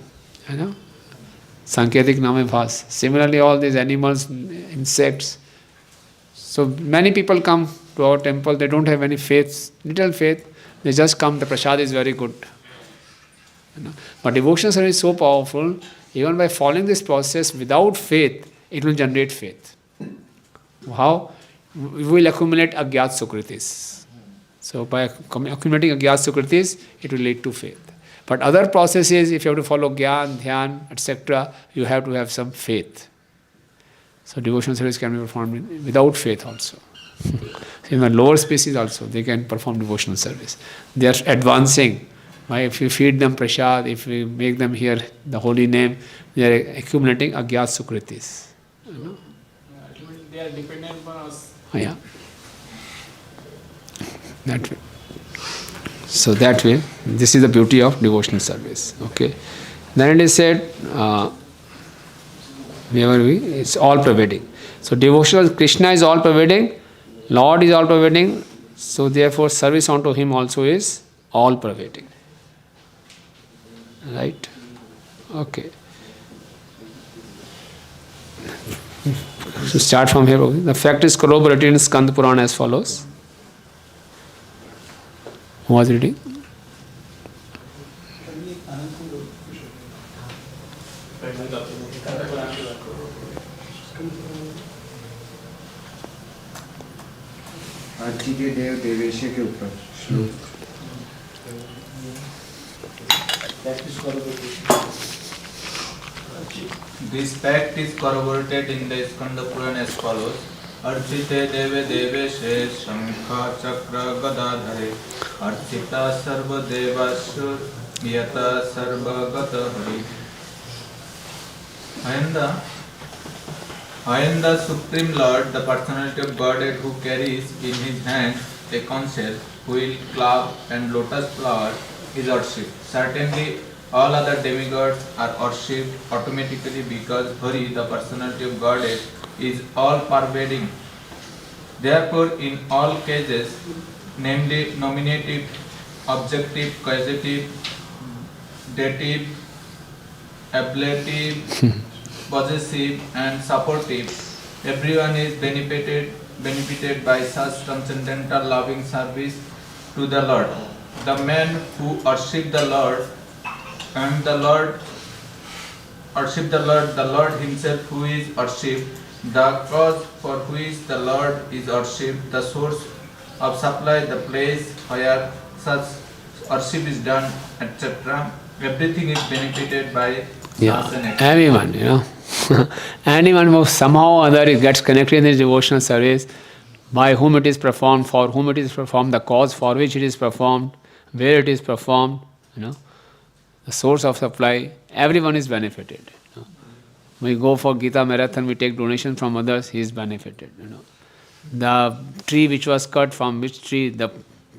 Sanketik Name Bhas. Similarly, all these animals, insects. So many people come to our temple, they don't have any faith, little faith, they just come, the prasad is very good. But devotional service is so powerful, even by following this process without faith, it will generate faith. How? We will accumulate agyat sukritis. So by accumulating agyat sukritis, it will lead to faith. But other processes, if you have to follow Gyan, Dhyan, etc., you have to have some faith. So devotional service can be performed without faith also. In the lower species also, they can perform devotional service. They are advancing. If you feed them prasad, if we make them hear the holy name, they are accumulating agyat sukritis.
Ultimately, they are dependent upon us.
Yeah. That way. So that way, this is the beauty of devotional service. Okay. Then it is said, it's all pervading. So devotional, Krishna is all pervading, Lord is all pervading, so therefore service unto him also is all pervading. Right? Okay. So start from here. The fact is corroborated in Skand Purana as follows. Who was reading?
आरती के देव देवेश के ऊपर श्लोक
That is corroborated.
This fact is corroborated in the Skanda Purana as follows. Archite deve deveshe shankha chakra gadadhare archita sarva devasya yata sarva gata hari. I am the Supreme Lord, the personality of Godhead, who carries in his hand a conch shell, wheel, club and lotus flower is worshipped. Certainly all other demigods are worshipped automatically because Hari, the personality of Godhead, is all pervading. Therefore, in all cases, namely nominative, objective, causative, dative, ablative, possessive and supportive, everyone is benefited by such transcendental loving service to the Lord. The man who worship the Lord and the Lord himself who is worshipped, the cause for which the Lord is worshipped, the source of supply, the place where such worship is done, etc. Everything is benefited by such an action.
Everyone, anyone who somehow or other gets connected in this devotional service, by whom it is performed, for whom it is performed, the cause for which it is performed, where it is performed, the source of supply, everyone is benefited. We go for Gita Marathon, we take donation from others, he is benefited. The tree which was cut, from which tree the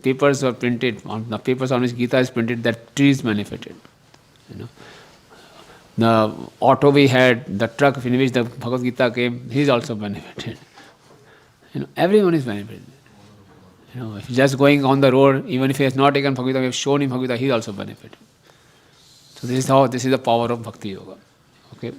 papers were printed, on the papers on which Gita is printed, that tree is benefited. The auto we had, the truck in which the Bhagavad Gita came, he is also benefited. Everyone is benefited. If he's just going on the road, even if he has not taken Bhagavad Gita, we have shown him Bhagavad Gita, he is also benefited. So this is the power of Bhakti Yoga. Okay.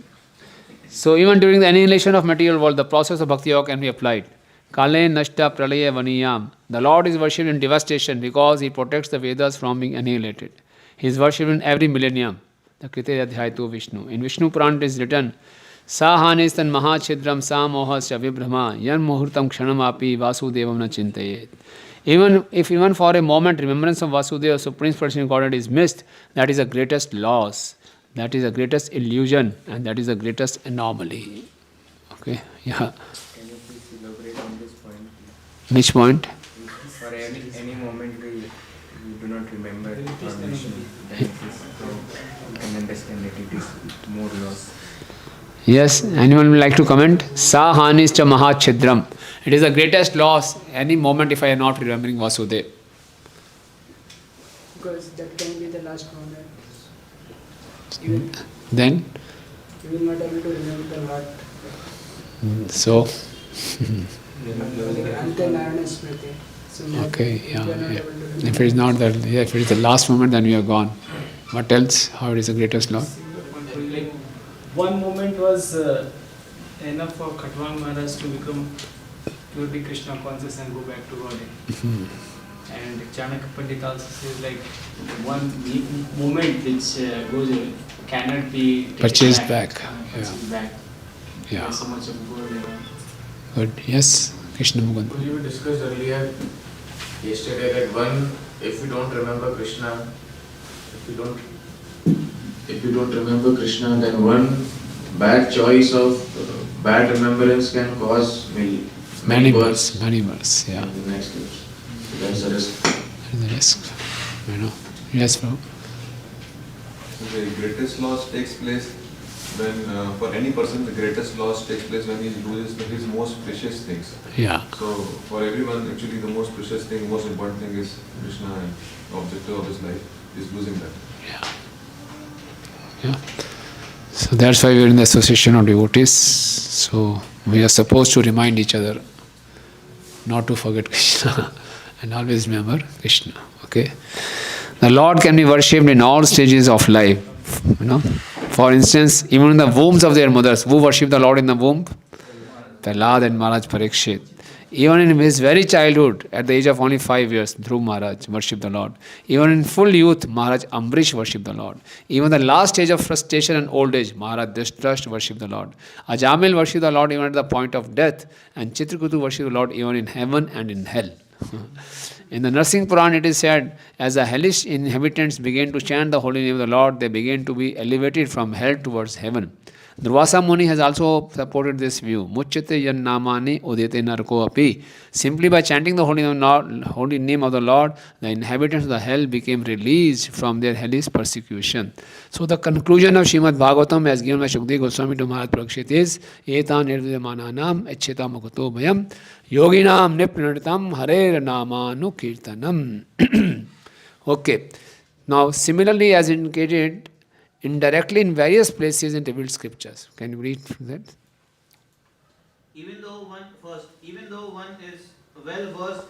So even during the annihilation of material world, the process of Bhakti Yoga can be applied. Kale nashta pralaya vaniyam. The Lord is worshipped in devastation because he protects the Vedas from being annihilated. He is worshipped in every millennium. The Krite Adhyayatu Vishnu. In Vishnu Purana it is written, Sa hanistan mahachidram sa mohasya vibhrama yan muhurtam kshanamapi vasudevam na chintayet. Even for a moment remembrance of Vasudeva, Supreme Personality of Godhead, is missed, that is the greatest loss, that is the greatest illusion, and that is the greatest anomaly. Okay, yeah.
Can you please elaborate on this point?
Which point?
For any moment we do not remember information, then it is so you can understand that it is more loss.
Yes, anyone would like to comment? Sa hanischa mahachidram. It is the greatest loss any moment if I am not remembering Vasudeva.
Because that can be the last moment. Even
Then?
you will not able to remember what.
So?
Ante Narayana Smriti. So
Okay,
you are not able to remember.
If it is not that, if it is the last moment, then we are gone. What else? How it is the greatest loss?
Like one moment was enough for Khatwang Maharaj to become purely Krishna conscious and go back to Godhead. And Chanakya Pandit also says like one moment which goes away cannot be taken
Purchased back.
Purchased back.
Yeah.
There's so much of good.
Good. Yes, Krishna Mukund.
We discussed earlier yesterday that if you don't remember Krishna, if you don't remember Krishna, then one bad choice of bad remembrance can cause many births.
Many births, yeah.
in the next lives. That's the risk.
That is the risk. Yes, bro.
So the greatest loss takes place when, for any person, the greatest loss takes place when he loses his most precious things.
Yeah.
So for everyone, actually, the most precious thing, most important thing is Krishna, and the objective of his life is losing that.
Yeah. So that's why we are in the association of devotees. So we are supposed to remind each other not to forget Krishna and always remember Krishna. Okay. The Lord can be worshipped in all stages of life. For instance, even in the wombs of their mothers, who worship the Lord in the womb? Prahlad and Maharaj Parikshit. Even in his very childhood, at the age of only 5 years, Dhruv Maharaj worshipped the Lord. Even in full youth, Maharaj Ambrish worshipped the Lord. Even the last stage of frustration and old age, Maharaj Dhritarashtra worshipped the Lord. Ajamil worshipped the Lord even at the point of death, and Chitrakutu worshipped the Lord even in heaven and in hell. In the Narsingh Puran, it is said, as the hellish inhabitants began to chant the holy name of the Lord, they began to be elevated from hell towards heaven. Durvasa Muni has also supported this view. Muchyate yan namani udete narko api. Simply by chanting the holy name of the Lord, the inhabitants of the hell became released from their hellish persecution. So the conclusion of Srimad Bhagavatam as given by Shukdev Goswami to Maharaj Parikshit is, Eta nirvidamananam eccheta mukuto bhayam yoginam nipnaritam harer namanu kirtanam. Okay. Now similarly as indicated, indirectly in various places in revealed scriptures. Can you read from that?
Even though one is well versed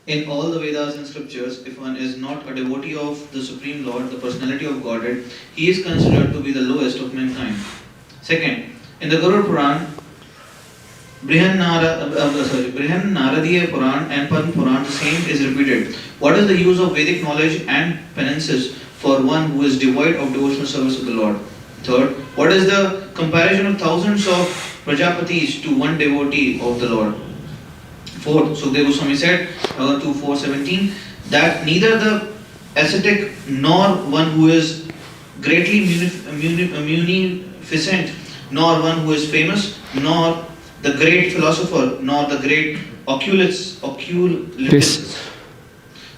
in all the Vedas and scriptures, if one is not a devotee of the Supreme Lord, the personality of Godhead, he is considered to be the lowest of mankind. Second, in the Guru Puran, Brihan Naradiya Puran and Padma Puran, the same is repeated. What is the use of Vedic knowledge and penances for one who is devoid of devotional service of the Lord? Third, what is the comparison of thousands of Prajapatis to one devotee of the Lord? Fourth, Sukadeva Goswami said, 4:17, that neither the ascetic nor one who is greatly munificent, nor one who is famous, nor the great philosopher, nor the great oculist,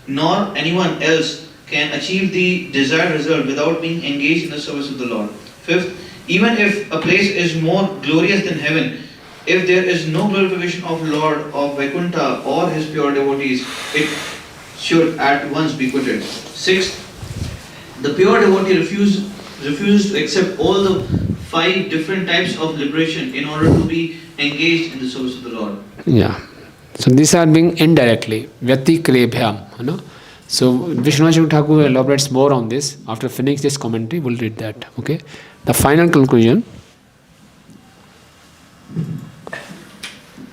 nor anyone else can achieve the desired result without being engaged in the service of the Lord. Fifth, even if a place is more glorious than heaven, if there is no glorification of Lord of Vaikuntha or his pure devotees, it should at once be quitted. Sixth, the pure devotee refuses to accept all the 5 different types of liberation in order to be engaged in the service of the Lord.
Yeah. So these are being indirectly. Vyatikribhyam. So Vishwanath Thakur elaborates more on this. After finishing this commentary, we'll read that. Okay. The final conclusion.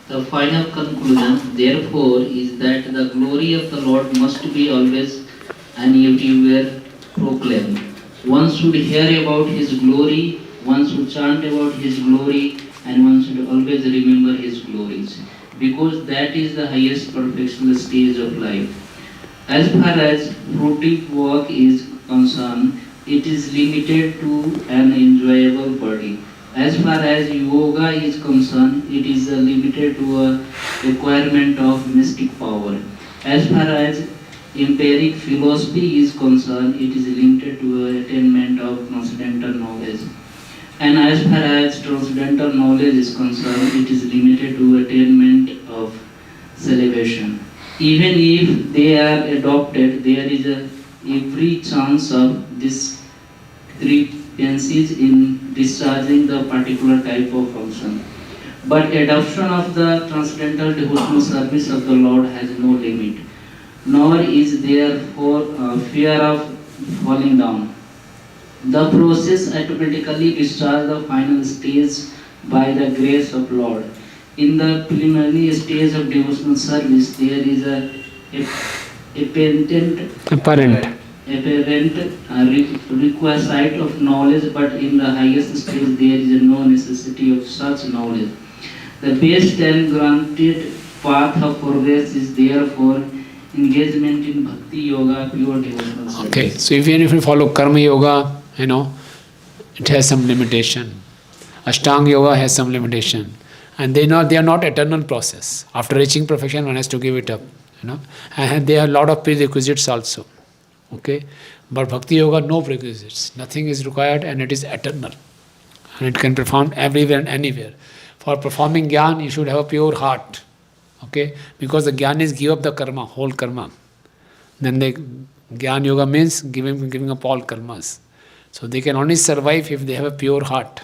The final conclusion, therefore, is that the glory of the Lord must be always and everywhere proclaimed. One should hear about His glory, one should chant about His glory, and one should always remember His glories, because that is the highest perfectional stage of life. As far as fruitive work is concerned, it is limited to an enjoyable body. As far as yoga is concerned, it is limited to a requirement of mystic power. As far as empiric philosophy is concerned, it is limited to attainment of transcendental knowledge. And as far as transcendental knowledge is concerned, it is limited to attainment of salvation. Even if they are adopted, there is every chance of discrepancies in discharging the particular type of function. But adoption of the transcendental devotional service of the Lord has no limit, nor is there fear of falling down. The process automatically discharges the final stage by the grace of Lord. In the preliminary stage of devotional service, there is apparent requisite of knowledge, but in the highest stage there is no necessity of such knowledge. The best and granted path of progress is therefore engagement in bhakti yoga, pure devotional service.
Okay, so even if you follow karma yoga, it has some limitation. Ashtanga yoga has some limitation. And they are not eternal process. After reaching perfection, one has to give it up. And there are a lot of prerequisites also. Okay, but bhakti yoga, no prerequisites. Nothing is required, and it is eternal. And it can perform everywhere and anywhere. For performing jnana, you should have a pure heart. Okay, because the jnana is give up the karma, whole karma. Then the jnana yoga means giving up all karmas. So they can only survive if they have a pure heart.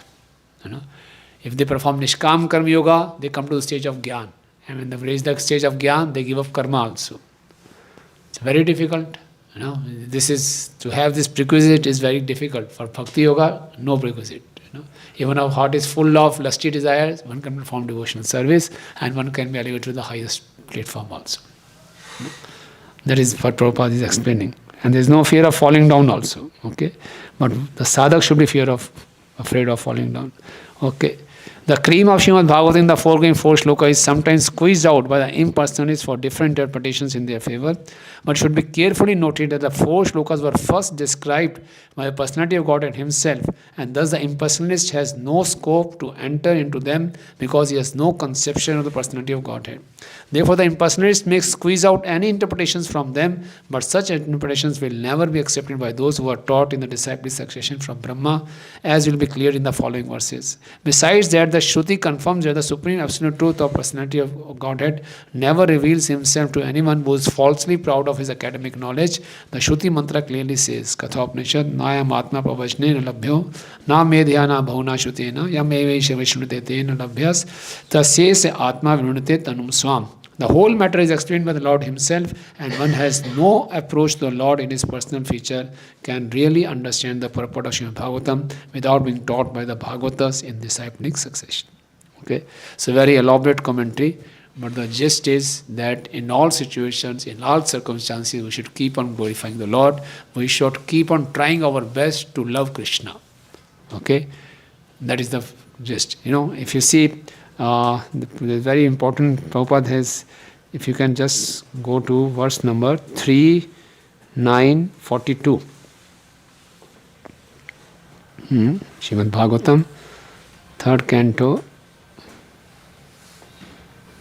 If they perform Nishkam Karma Yoga, they come to the stage of Gyan. And when they reach the stage of Gyan, they give up karma also. It's very difficult. This is, to have this prerequisite is very difficult. For Bhakti Yoga, no prerequisite. Even our heart is full of lusty desires, one can perform devotional service and one can be elevated to the highest platform also. That is what Prabhupada is explaining. And there is no fear of falling down also. Okay, but the sadhak should be afraid of falling down. Okay. The cream of Srimad Bhagavatam in the foregoing four shlokas is sometimes squeezed out by the impersonalists for different interpretations in their favor, but should be carefully noted that the four shlokas were first described by the personality of Godhead himself, and thus the impersonalist has no scope to enter into them because he has no conception of the personality of Godhead. Therefore, the impersonalist may squeeze out any interpretations from them, but such interpretations will never be accepted by those who are taught in the disciplic succession from Brahma, as will be clear in the following verses. Besides that, the Shruti confirms that the supreme absolute truth of personality of Godhead never reveals himself to anyone who is falsely proud of his academic knowledge. The Shruti mantra clearly says, Kathopanishad, Nayam Atma Pravajne Labhyo, Na Medhyana Bhavna Shrutena, Yam Evesha Vishnute Tena Labhyas, Tasye Atma Vinunate Tanum Swam. The whole matter is explained by the Lord himself, and one has no approach to the Lord in his personal feature can really understand the purport of Srimad Bhagavatam without being taught by the Bhagavatas in disciplic succession. Okay, so very elaborate commentary, but the gist is that in all situations, in all circumstances, we should keep on glorifying the Lord. We should keep on trying our best to love Krishna. Okay, that is the gist. If you see, the very important Prabhupada has, if you can just go to verse number 3942. Srimad Bhagavatam, 3rd canto,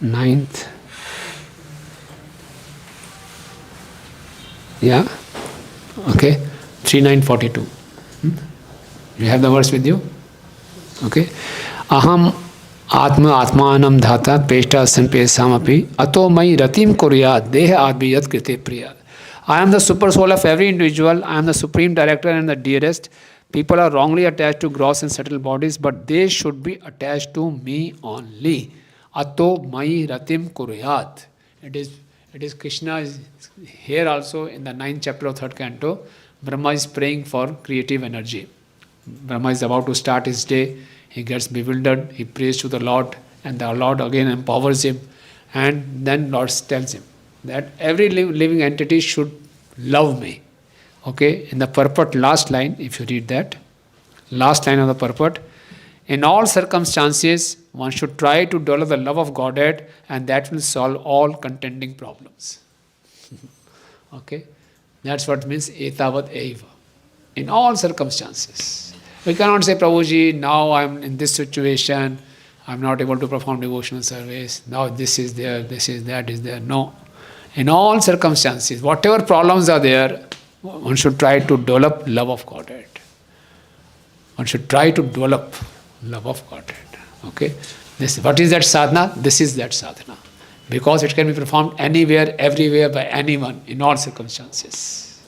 9th. Yeah? Okay. 3942. You have the verse with you? Okay. Aham Atma Atmanam Dhata Peshta Sanpesamapi Ato Mai Ratim Kurya Deha Adbiyat Krite Priya. I am the super soul of every individual. I am the supreme director and the dearest. People are wrongly attached to gross and subtle bodies, but they should be attached to me only. Ato Mai Ratim Kuryat. It is Krishna is here also in the 9th chapter of 3rd canto. Brahma is praying for creative energy. Brahma is about to start his day. He gets bewildered, he prays to the Lord, and the Lord again empowers him, and then Lord tells him that every living entity should love me. Okay, in the purport, last line, if you read that, last line of the purport, in all circumstances, one should try to develop the love of Godhead, and that will solve all contending problems. Okay, that's what means etavat eva. In all circumstances. We cannot say, Prabhuji, now I am in this situation, I am not able to perform devotional service, now this is there, this is that is there. No. In all circumstances, whatever problems are there, one should try to develop love of Godhead. One should try to develop love of Godhead. Okay? What is that sadhana? This is that sadhana. Because it can be performed anywhere, everywhere, by anyone, in all circumstances.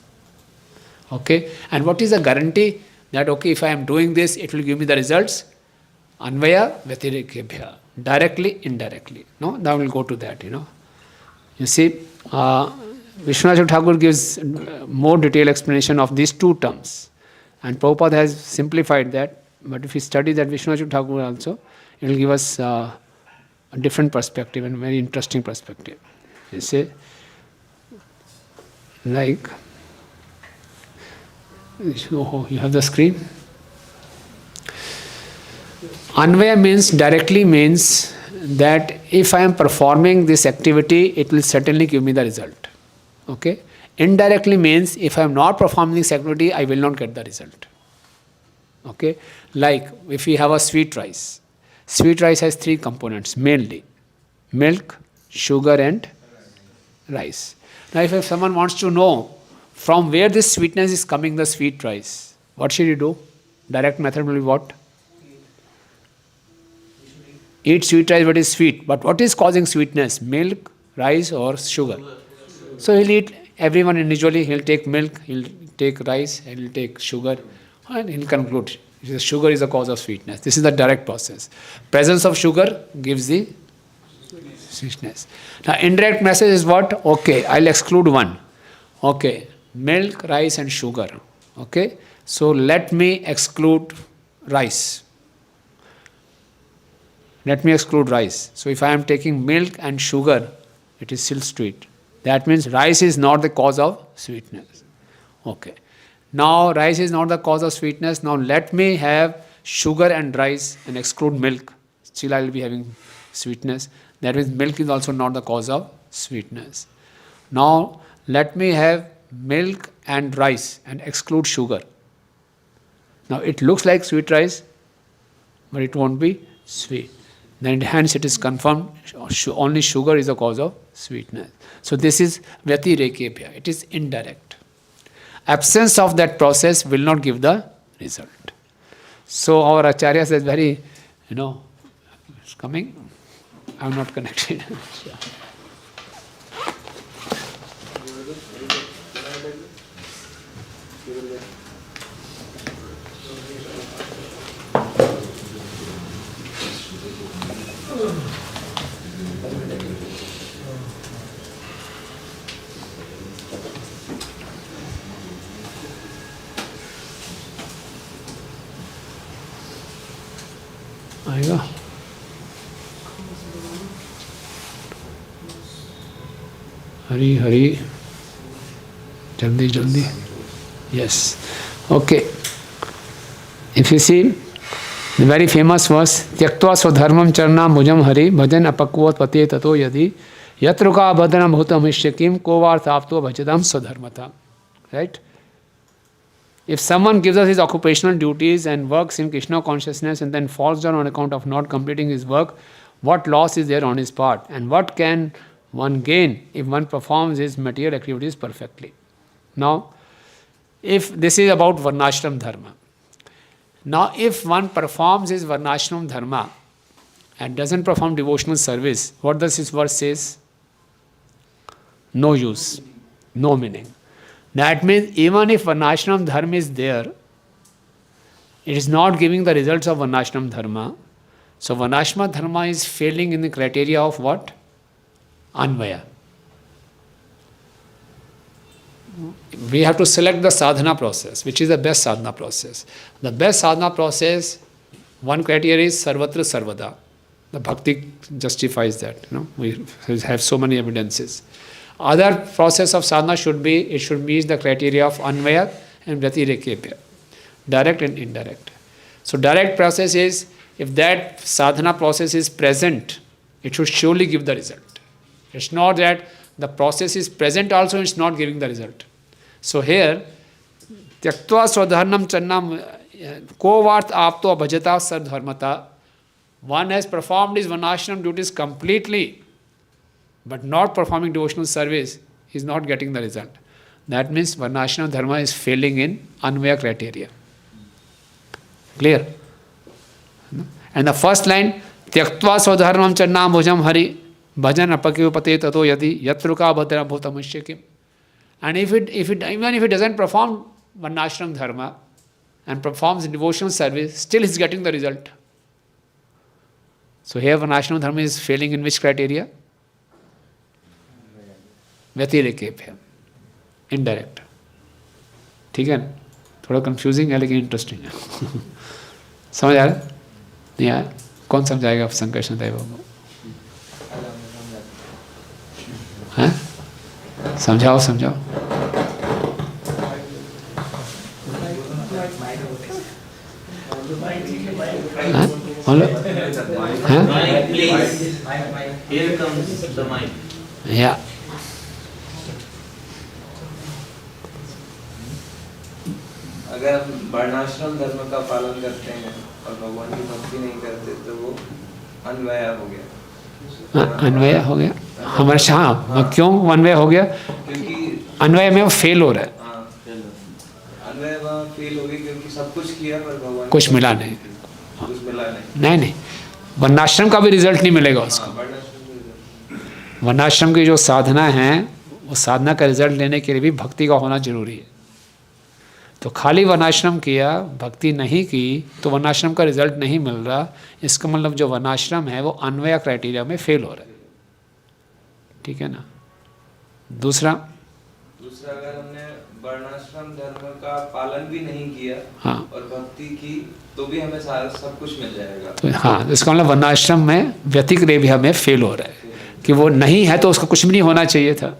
Okay? And what is the guarantee? That okay, if I am doing this, it will give me the results. Anvaya Vyatirikebhya. Directly, indirectly. No, now we'll go to that, You see, Vishwanath Thakur gives more detailed explanation of these two terms. And Prabhupada has simplified that. But if we study that Vishwanath Thakur also, it will give us a different perspective and very interesting perspective. You see, like, you have the screen. Anvaya means, directly means that if I am performing this activity, it will certainly give me the result. Okay? Indirectly means if I am not performing this activity, I will not get the result. Okay? Like if we have a sweet rice. Sweet rice has 3 components mainly: milk, sugar and rice. Now if someone wants to know from where this sweetness is coming, the sweet rice, what should you do? Direct method will be what? Eat sweet rice, what is sweet. But what is causing sweetness? Milk, rice or sugar? So he'll eat everyone individually. He'll take milk, he'll take rice, and he'll take sugar, and he'll conclude sugar is the cause of sweetness. This is the direct process. Presence of sugar gives the sweetness. Now indirect message is what? Okay, I'll exclude one. Okay, milk, rice and sugar. Okay, so let me exclude rice. Let me exclude rice. So if I am taking milk and sugar, it is still sweet. That means rice is not the cause of sweetness. Okay. Now rice is not the cause of sweetness. Now let me have sugar and rice and exclude milk. still I will be having sweetness. That means milk is also not the cause of sweetness. Now let me have milk and rice and exclude sugar. Now it looks like sweet rice, but it won't be sweet. Then hence it is confirmed only sugar is the cause of sweetness. So this is vyatirekebhya. It is indirect. Absence of that process will not give the result. So our Acharya says very, it's coming. I am not connected. आएगा हरी हरी जल्दी जल्दी yes okay if you see the very famous verse tyaktva swadharmam charnam bhujam hari bhajan apakvat pate tato yadi yatruka badana bhutam ishyakim kovarthapto bhajatam swadharmata. Right? If someone gives us his occupational duties and works in Krishna consciousness and then falls down on account of not completing his work, what loss is there on his part? And what can one gain if one performs his material activities perfectly? Now, if this is about Varnashram Dharma. Now, if one performs his Varnashram Dharma and doesn't perform devotional service, what does this verse says? No use, no meaning. That means even if Varnashram Dharma is there, it is not giving the results of Varnashram Dharma. So Varnashram Dharma is failing in the criteria of what? Anvaya. We have to select the sadhana process, which is the best sadhana process. The best sadhana process, one criteria is sarvatra sarvada. The bhakti justifies that. We have so many evidences. Other process of sadhana should be the criteria of anvaya and vyatirekebhya, direct and indirect. So direct process is, if that sadhana process is present, it should surely give the result. It's not that the process is present also, it's not giving the result. So here, tyaktva swadharnam channam kovarth apto bhajata sardharmata, one has performed his varnashram duties completely, but not performing devotional service, is not getting the result. That means Varnashram Dharma is failing in Anvaya criteria. Clear? And the first line, Tyaktva Swadharmam Channam Bhujam Hari Bhajan Apakipate Tato Yadi Yatruka Bhadra Bhutamushyakim. And even if it doesn't perform Varnashram Dharma and performs devotional service, still is getting the result. So here Varnashram Dharma is failing in which criteria? व्यतिरेकेभ्य, indirect. ठीक है ना? थोड़ा confusing है लेकिन interesting है. समझ आ रहा है? नहीं आया? कौन समझाएगा आप संकर्षण देव को? हैं? समझाओ समझाओ. हैं? बोलो. हैं?
Here comes the mind.
या
अगर हम वर्णाश्रम धर्म का पालन करते हैं और भगवान की भक्ति नहीं करते तो वो अन्वय हो गया.
अन्वय हो गया हमारे. हाँ, क्यों अन्वय हो गया?
क्योंकि
अन्वय में वो फेल हो रहा है.
अन्वय वहाँ फेल हो गई क्योंकि सब कुछ किया पर भगवान
कुछ मिला नहीं.
कुछ मिला नहीं.
नहीं, वर्णाश्रम का भी रिजल्ट नहीं मिलेगा उसको. वर्णाश्रम की जो साधना है, वो साधना का रिजल्ट लेने के लिए भी भक्ति का होना जरूरी है. तो खाली वर्णाश्रम किया, भक्ति नहीं की, तो वर्णाश्रम का रिजल्ट नहीं मिल रहा. इसका मतलब जो वर्णाश्रम है वो अन्वय क्राइटेरिया में फेल हो रहा है. ठीक है ना? दूसरा
अगर हमने वर्णाश्रम धर्म का पालन भी नहीं किया,
हाँ,
और भक्ति की तो भी हमें सारा सब कुछ मिल जाएगा.
तो हाँ, इसका मतलब वर्णाश्रम में व्यतिरेकेभ्य में फेल हो रहा है कि वो नहीं है तो उसका कुछ भी नहीं होना चाहिए था.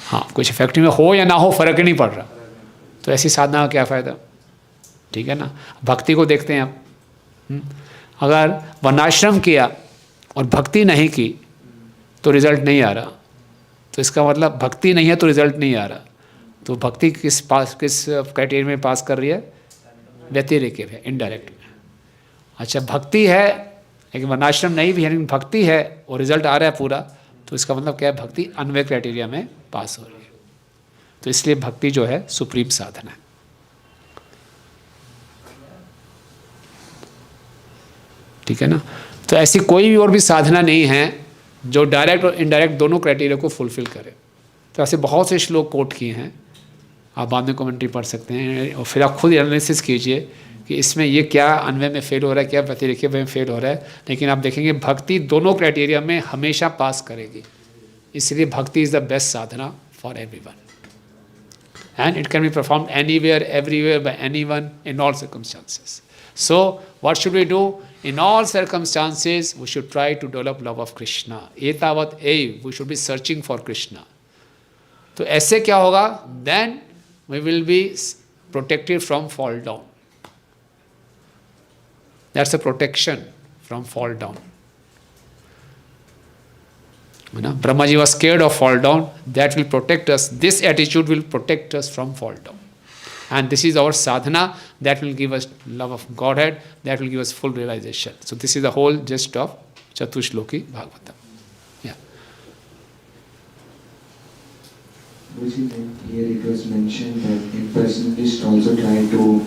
हाँ, कुछ इफेक्ट में हो या ना हो फर्क ही नहीं पड़ रहा. तो ऐसी साधना का क्या फ़ायदा? ठीक है ना? भक्ति को देखते हैं आप. अगर वर्णाश्रम किया और भक्ति नहीं की तो रिजल्ट नहीं आ रहा, तो इसका मतलब भक्ति नहीं है तो रिजल्ट नहीं आ रहा। तो भक्ति किस क्राइटेरिया में पास कर रही है? व्यतिरेक है, इनडायरेक्ट। अच्छा, भक्ति है लेकिन वर्णाश्रम नहीं भी है, लेकिन भक्ति है और रिजल्ट आ रहा है पूरा, तो इसका मतलब क्या है? भक्ति अन्वय क्राइटेरिया में पास हो रही है। तो इसलिए भक्ति जो है सुप्रीम साधना है। ठीक है ना? तो ऐसी कोई भी और भी साधना नहीं है जो डायरेक्ट और इनडायरेक्ट दोनों क्राइटेरिया को फुलफिल करे। तो ऐसे बहुत से श्लोक कोट किए हैं, आप बाद में कमेंट्री पढ़ सकते हैं और फिर आप खुद एनालिसिस कीजिए कि इसमें ये क्या अन्वय में फेल हो रहा है, क्या व्यतिरेक में फेल हो रहा है। लेकिन आप देखेंगे भक्ति दोनों क्राइटेरिया में हमेशा पास करेगी, इसलिए भक्ति is the best Sadhana for everyone and it can be performed anywhere, everywhere, by anyone, in all circumstances. So, what should we do? In all circumstances, we should try to develop love of Krishna. Etavat ev, we should be searching for Krishna. तो ऐसे क्या होगा? Then we will be protected from fall down. That's a protection from fall down. Brahma ji was scared of fall down. That will protect us. This attitude will protect us from fall down. And this is our sadhana that will give us love of Godhead, that will give us full realization. So this is the whole gist of Chatushloki Bhagavatam. Yeah.
Here it was mentioned that impersonalists also try to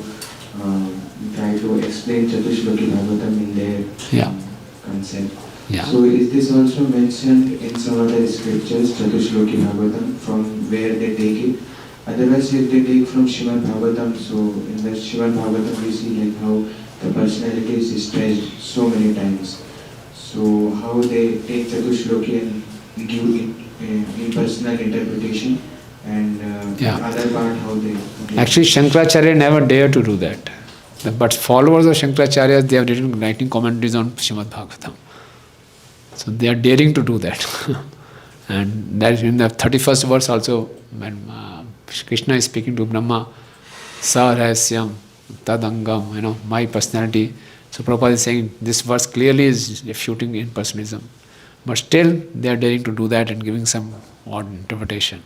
explain Chatushloki Bhagavatam in their concept.
Yeah.
So is this also mentioned in some other scriptures, Chatushloki Bhagavatam, from where they take it? Otherwise, if they take from Srimad Bhagavatam, so in the Srimad Bhagavatam we see like how the personality is stretched so many times. So how they take Chatushloki and give it impersonal interpretation, and the other part how they...
Actually, Shankaracharya never dared to do that. But followers of Shankaracharya, they have written commentaries on Srimad Bhagavatam. So they are daring to do that. And that is in the 31st verse also, when Krishna is speaking to Brahma, Sa Rahasyam Tadangam, my personality. So Prabhupada is saying this verse clearly is refuting impersonalism. But still they are daring to do that and giving some odd interpretation.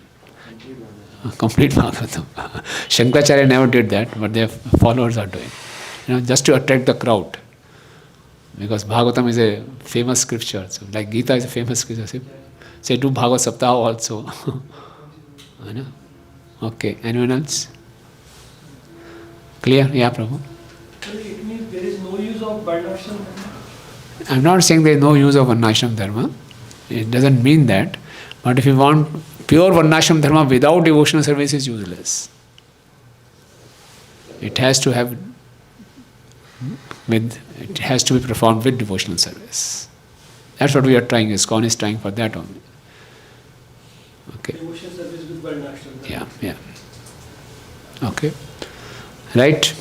Complete Bhagavatam. Shankaracharya never did that, but their followers are doing. Just to attract the crowd. Because Bhagavatam is a famous scripture. So like Gita is a famous scripture. Say do Bhagavad Saptaha also. Okay, anyone else? Clear? Yeah, Prabhu.
It means there is no use of Varnashram Dharma.
I'm not saying there is no use of Varnashram Dharma. It doesn't mean that. But if you want pure Varnashram Dharma without devotional service is useless. It has to be performed with devotional service. That's what we are trying. ISKCON is trying for that only. Okay.
Devotional service with Varnashram Dharma.
Yeah. Okay. Right.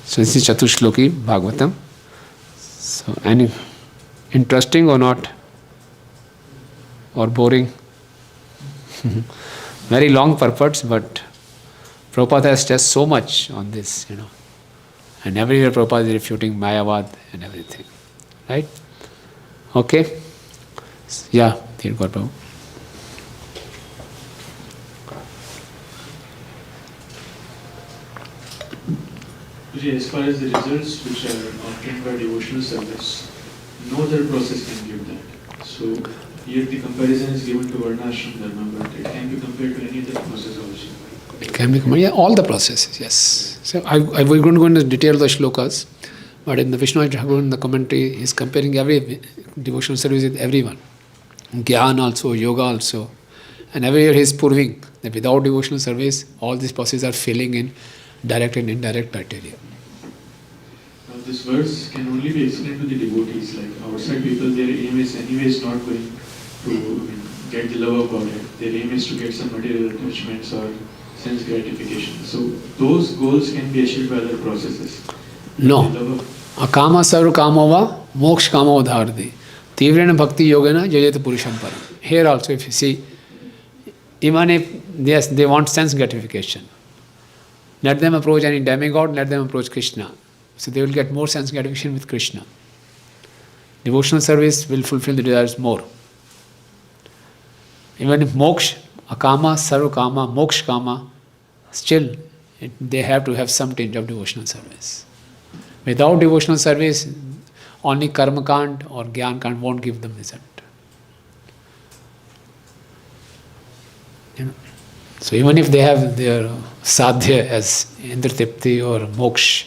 So this is Chatushloki Bhagavatam. So any interesting or not? Or boring? Very long purports, but Prabhupada has stressed so much on this, And everywhere Prabhupada is refuting Mayavad and everything. Right? Okay? Yeah, dear God Prabhu.
As far as the results which are obtained by devotional service, no other process can give that. So here the comparison is given to Varnashram Dharma, but it can be compared to any other process also.
It can be compared, all the processes, yes. So we're going to go into detail of the shlokas, but in the Vishnu Thakur in the commentary, he's comparing every devotional service with everyone. Gyan also, yoga also. And every year he's proving that without devotional service, all these processes are failing in direct and indirect criteria.
Now this verse can only be explained to the devotees, like outside people, their aim is anyways not going to get the love of Godhead. Their aim is to get some material attachments or sense gratification. So those goals can be achieved by other processes.
No. Akama sarva kamova moksha kama udhardi. Tivrena bhakti yogena jayate purusham param. Here also if you see, even if they want sense gratification, let them approach any demigod, let them approach Krishna. So they will get more sense gratification with Krishna. Devotional service will fulfill the desires more. Even if moksha, akama, sarvakama, moksha kama, still they have to have some tinge of devotional service. Without devotional service, only karma kand or gyan kand won't give them result. You know? So even if they have their sadhya as indra-tipti or moksha,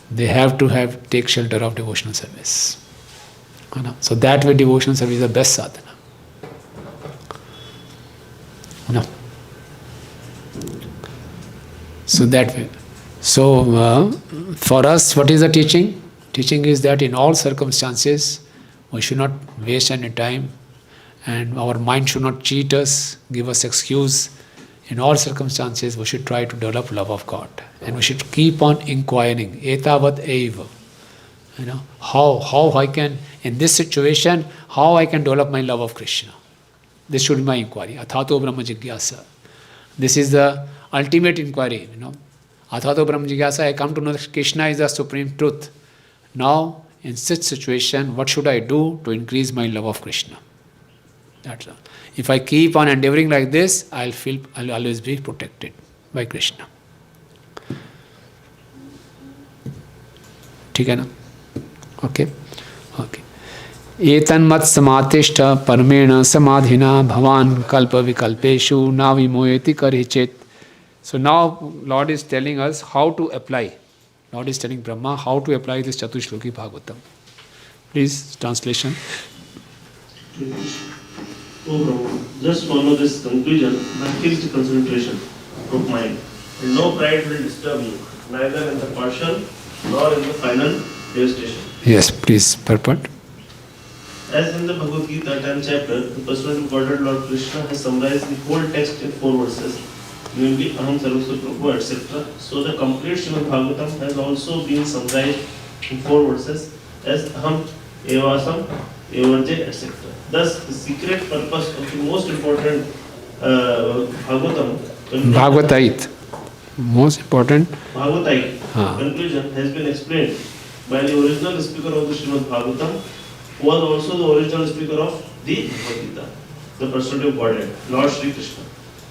they have to take shelter of devotional service. You know? So that way devotional service is the best sadhana. You know? So that way. So for us, what is the teaching? Teaching is that in all circumstances, we should not waste any time, and our mind should not cheat us, give us excuse. In all circumstances, we should try to develop love of God, and we should keep on inquiring. Etavat eva. You know, how I can, in this situation, how I can develop my love of Krishna. This should be my inquiry. Athato Brahma Jigyasa. This is the ultimate inquiry. You know, Athato Brahma Jigyasa. I come to know that Krishna is the supreme truth. Now, in such situation, what should I do to increase my love of Krishna? That's all. If I keep on endeavoring like this, I'll always be protected by Krishna. ठीक है ना? Okay. Okay. एतन्मत् समातिष्ठ परमेण समाधिना भवान कल्प विकल्पेषु न विमोयति करिचेत्. So now Lord is telling us how to apply. Lord is telling Brahma how to apply this Chatushloki Bhagavatam. Please, translation.
O Brahma, just follow this conclusion by fixed concentration of mind, and no pride will disturb you, neither in the partial nor in the final devastation.
Yes, please, purport.
As in the Bhagavad Gita 10th chapter, the personality of Godhead Lord Krishna has summarized the whole text in 4 verses, namely Aham Sarvasva Prabhu, etc. So the complete Srimad Bhagavatam has also been summarized in 4 verses as Aham Evasam Evarje, etc. Thus, the secret purpose of the most important Bhagavatam
Bhagavatait. Most important.
Bhagavatai conclusion has been explained by the original speaker of the Srimad Bhagavatam, who was also the original speaker of the Bhagavad Gita, the personality of Godhead, Lord Sri Krishna.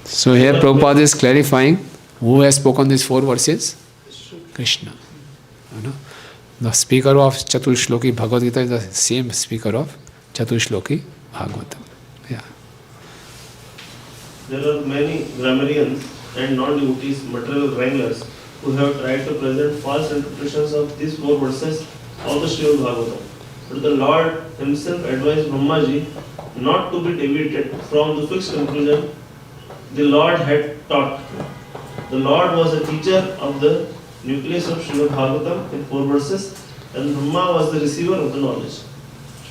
So here Prabhupada is clarifying who has spoken these 4 verses? Krishna. You know? The speaker of Chatushloki Bhagavad Gita is the same speaker of Chatushloki Bhagavatam. Yeah.
There are many grammarians and non-devotees, material wranglers, who have tried to present false interpretations of these 4 verses of the Srimad Bhagavatam. But the Lord himself advised Brahmaji not to be deviated from the fixed conclusion the Lord had taught. The Lord was a teacher of the nucleus of Srimad Bhagavatam in 4 verses, and Brahma was the receiver of the knowledge.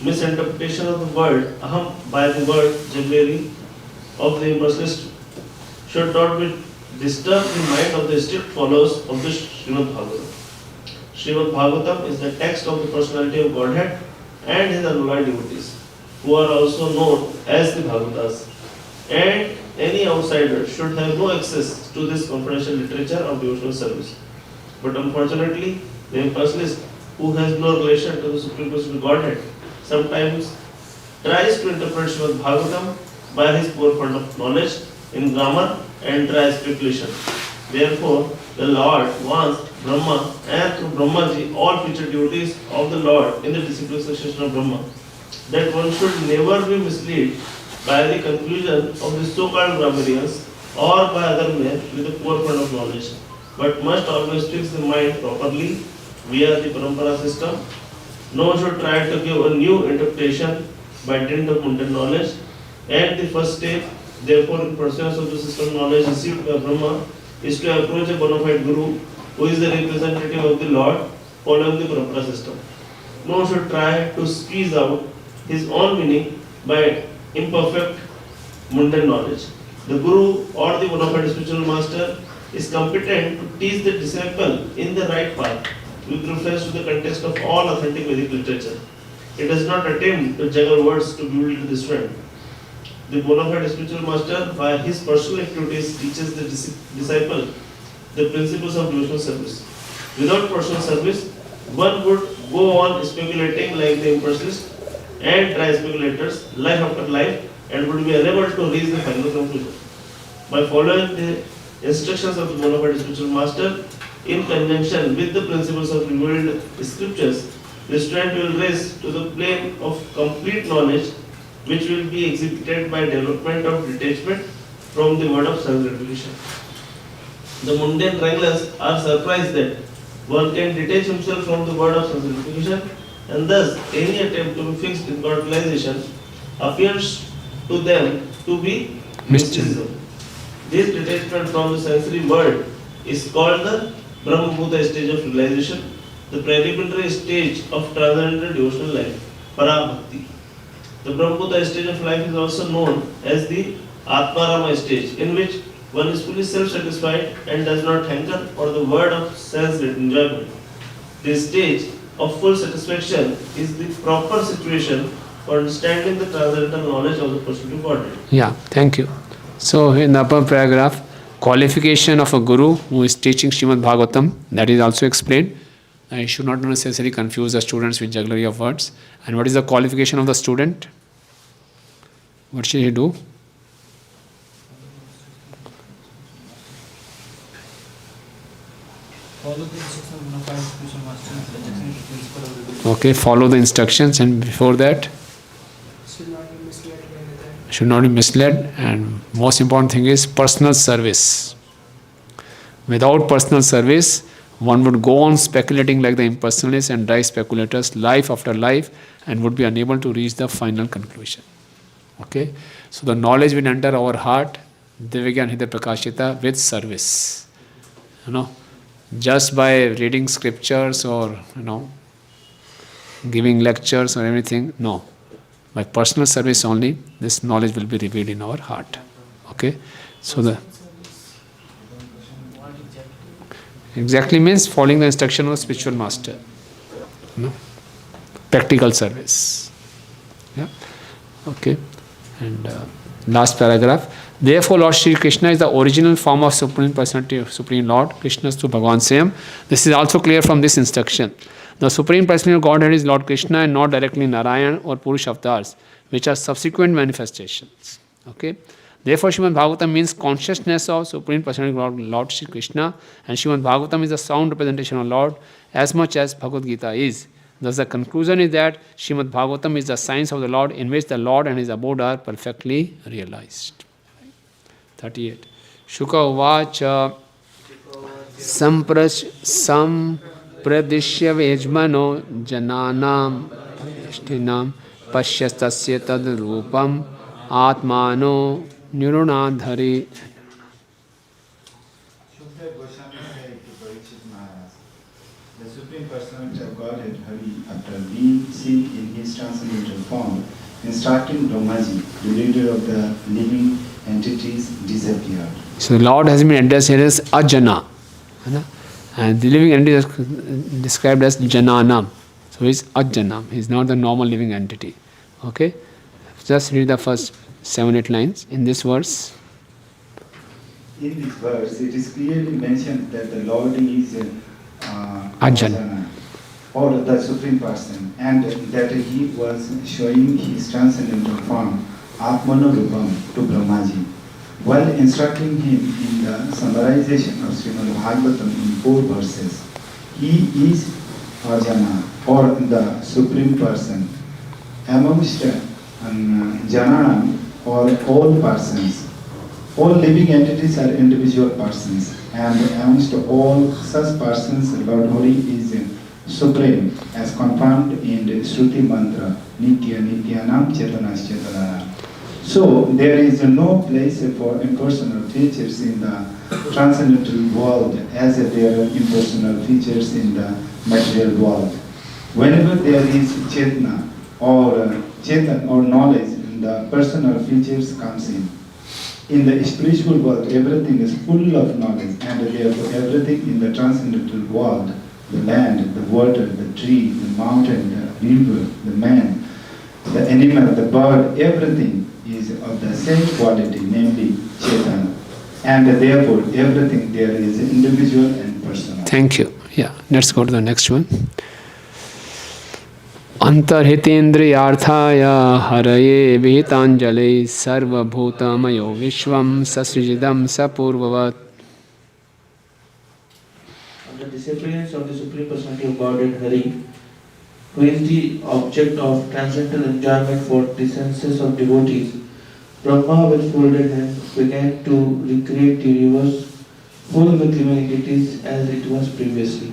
Misinterpretation of the word aham by the word generally of the impersonalist should not be disturb the mind of the strict followers of the Srimad Bhagavatam. Srimad Bhagavatam is the text of the personality of Godhead and his unalloyed devotees, who are also known as the Bhagavatas. And any outsider should have no access to this confidential literature of devotional service. But unfortunately, the impersonalist, who has no relation to the Supreme Personality Godhead, sometimes tries to interpret Srimad Bhagavatam by his poor fund of knowledge in grammar and dry speculation. Therefore, the Lord wants Brahma and through Brahmaji all future devotees of the Lord in the disciplic succession of Brahma, that one should never be misled by the conclusion of the so-called grammarians or by other men with a poor fund of knowledge, but must always fix the mind properly via the parampara system. No one should try to give a new interpretation by dint of mundane knowledge, and the first step, therefore, in pursuance of the system knowledge received by Brahma is to approach a bona fide guru who is the representative of the Lord following the parampara system. No one should try to squeeze out his own meaning by imperfect mundane knowledge. The guru or the bona fide spiritual master is competent to teach the disciple in the right path with reference to the context of all authentic Vedic literature. It does not attempt to juggle words to bewilder the student. The bona fide spiritual master, by his personal activities, teaches the disciple the principles of devotional service. Without personal service, one would go on speculating like the impersonalists and dry speculators, life after life, and would be unable to reach the final conclusion. By following the instructions of the bona fide spiritual master in conjunction with the principles of revealed scriptures, the student will rise to the plane of complete knowledge, which will be exhibited by development of detachment from the word of self-revelation. The mundane wranglers are surprised that one can detach himself from the word of self-revelation, and thus any attempt to be fixed in carnalization appears to them to be mysticism. This detachment from the sensory world is called the Brahma-Bhuta stage of realization, the preliminary stage of transcendental devotional life, Para-Bhakti. The Brahma-Bhuta stage of life is also known as the Atmarama stage, in which one is fully self-satisfied and does not hanker for the word of sense enjoyment. This stage of full satisfaction is the proper situation for understanding the transcendental knowledge of the personal body.
Yeah, thank you. So in the upper paragraph, qualification of a guru who is teaching Srimad Bhagavatam, that is also explained. I should not necessarily confuse the students with jugglery of words. And what is the qualification of the student? What should he do?
Follow the instructions of bona fide spiritual master and suggesting the principle of revelation.
Okay, follow the instructions, and before that,
Should not be misled by anything.
should not be misled, and most important thing is personal service. Without personal service, one would go on speculating like the impersonalists and dry speculators life after life and would be unable to reach the final conclusion. Okay, so the knowledge will enter our heart, Divya Hridaya Prakashita, with service. Just by reading scriptures or giving lectures or anything, no. By personal service only, this knowledge will be revealed in our heart. Okay, so the exactly means following the instruction of the spiritual master. Practical service. Yeah. Okay. And last paragraph. Therefore, Lord Shri Krishna is the original form of Supreme Personality of Supreme Lord. Krishna to Bhagavan Swayam. This is also clear from this instruction. The Supreme Personality of Godhead is Lord Krishna and not directly Narayan or Purush avatars, which are subsequent manifestations. Okay. Therefore, Srimad Bhagavatam means consciousness of Supreme Personality of Lord Shri Krishna, and Srimad Bhagavatam is a sound representation of Lord as much as Bhagavad Gita is. Thus, the conclusion is that Srimad Bhagavatam is the science of the Lord in which the Lord and His abode are perfectly realized. 38. Shuka uvacha sampradishya vejmano jananam ishtinam pashyastasya tad rupam atmano nirunadhari.
Shukdev Goswami said to Parikshit Maharaj, the Supreme Personality of Godhead Hari, after being seen in his transcendental form, instructing Brahmaji, the leader of the living entities, disappeared.
So the Lord has been addressed here as Ajana. And the living entity is described as Jananam. So he is Ajana. He is not the normal living entity. Okay? Just read the first 7-8 lines in this verse.
In this verse, it is clearly mentioned that the Lord is
Ajana,
or the Supreme Person, and that he was showing his transcendental form, Atmanurupam, to Brahmaji. While instructing him in the summarization of Srimad Bhagavatam in 4 verses, he is Ajana, or the Supreme Person, amongst Jananam, or all persons. All living entities are individual persons, and amongst all such persons, Lord Hari is supreme, as confirmed in the Shruti mantra, Nitya Nityanam Chetanas Chetananam. So there is no place for impersonal features in the transcendental world as there are impersonal features in the material world. Whenever there is Chetana or knowledge, the personal features comes in. In the spiritual world, everything is full of knowledge, and therefore everything in the transcendental world, the land, the water, the tree, the mountain, the river, the man, the animal, the bird, everything is of the same quality, namely Chaitanya. And therefore everything there is individual and personal.
Thank you. Yeah, let's go to the next one. अंतर्हितेन्द्रियार्थाय हरये विहितांजलि सर्वभूतमयो विश्वं ससृजिदं सपूर्ववत्.
On the disappearance of the Supreme Personality of Godhead Hari, who is the object of transcendental enjoyment for the senses of devotees, Brahma with folded hands began to recreate the universe full with living entities as it was previously.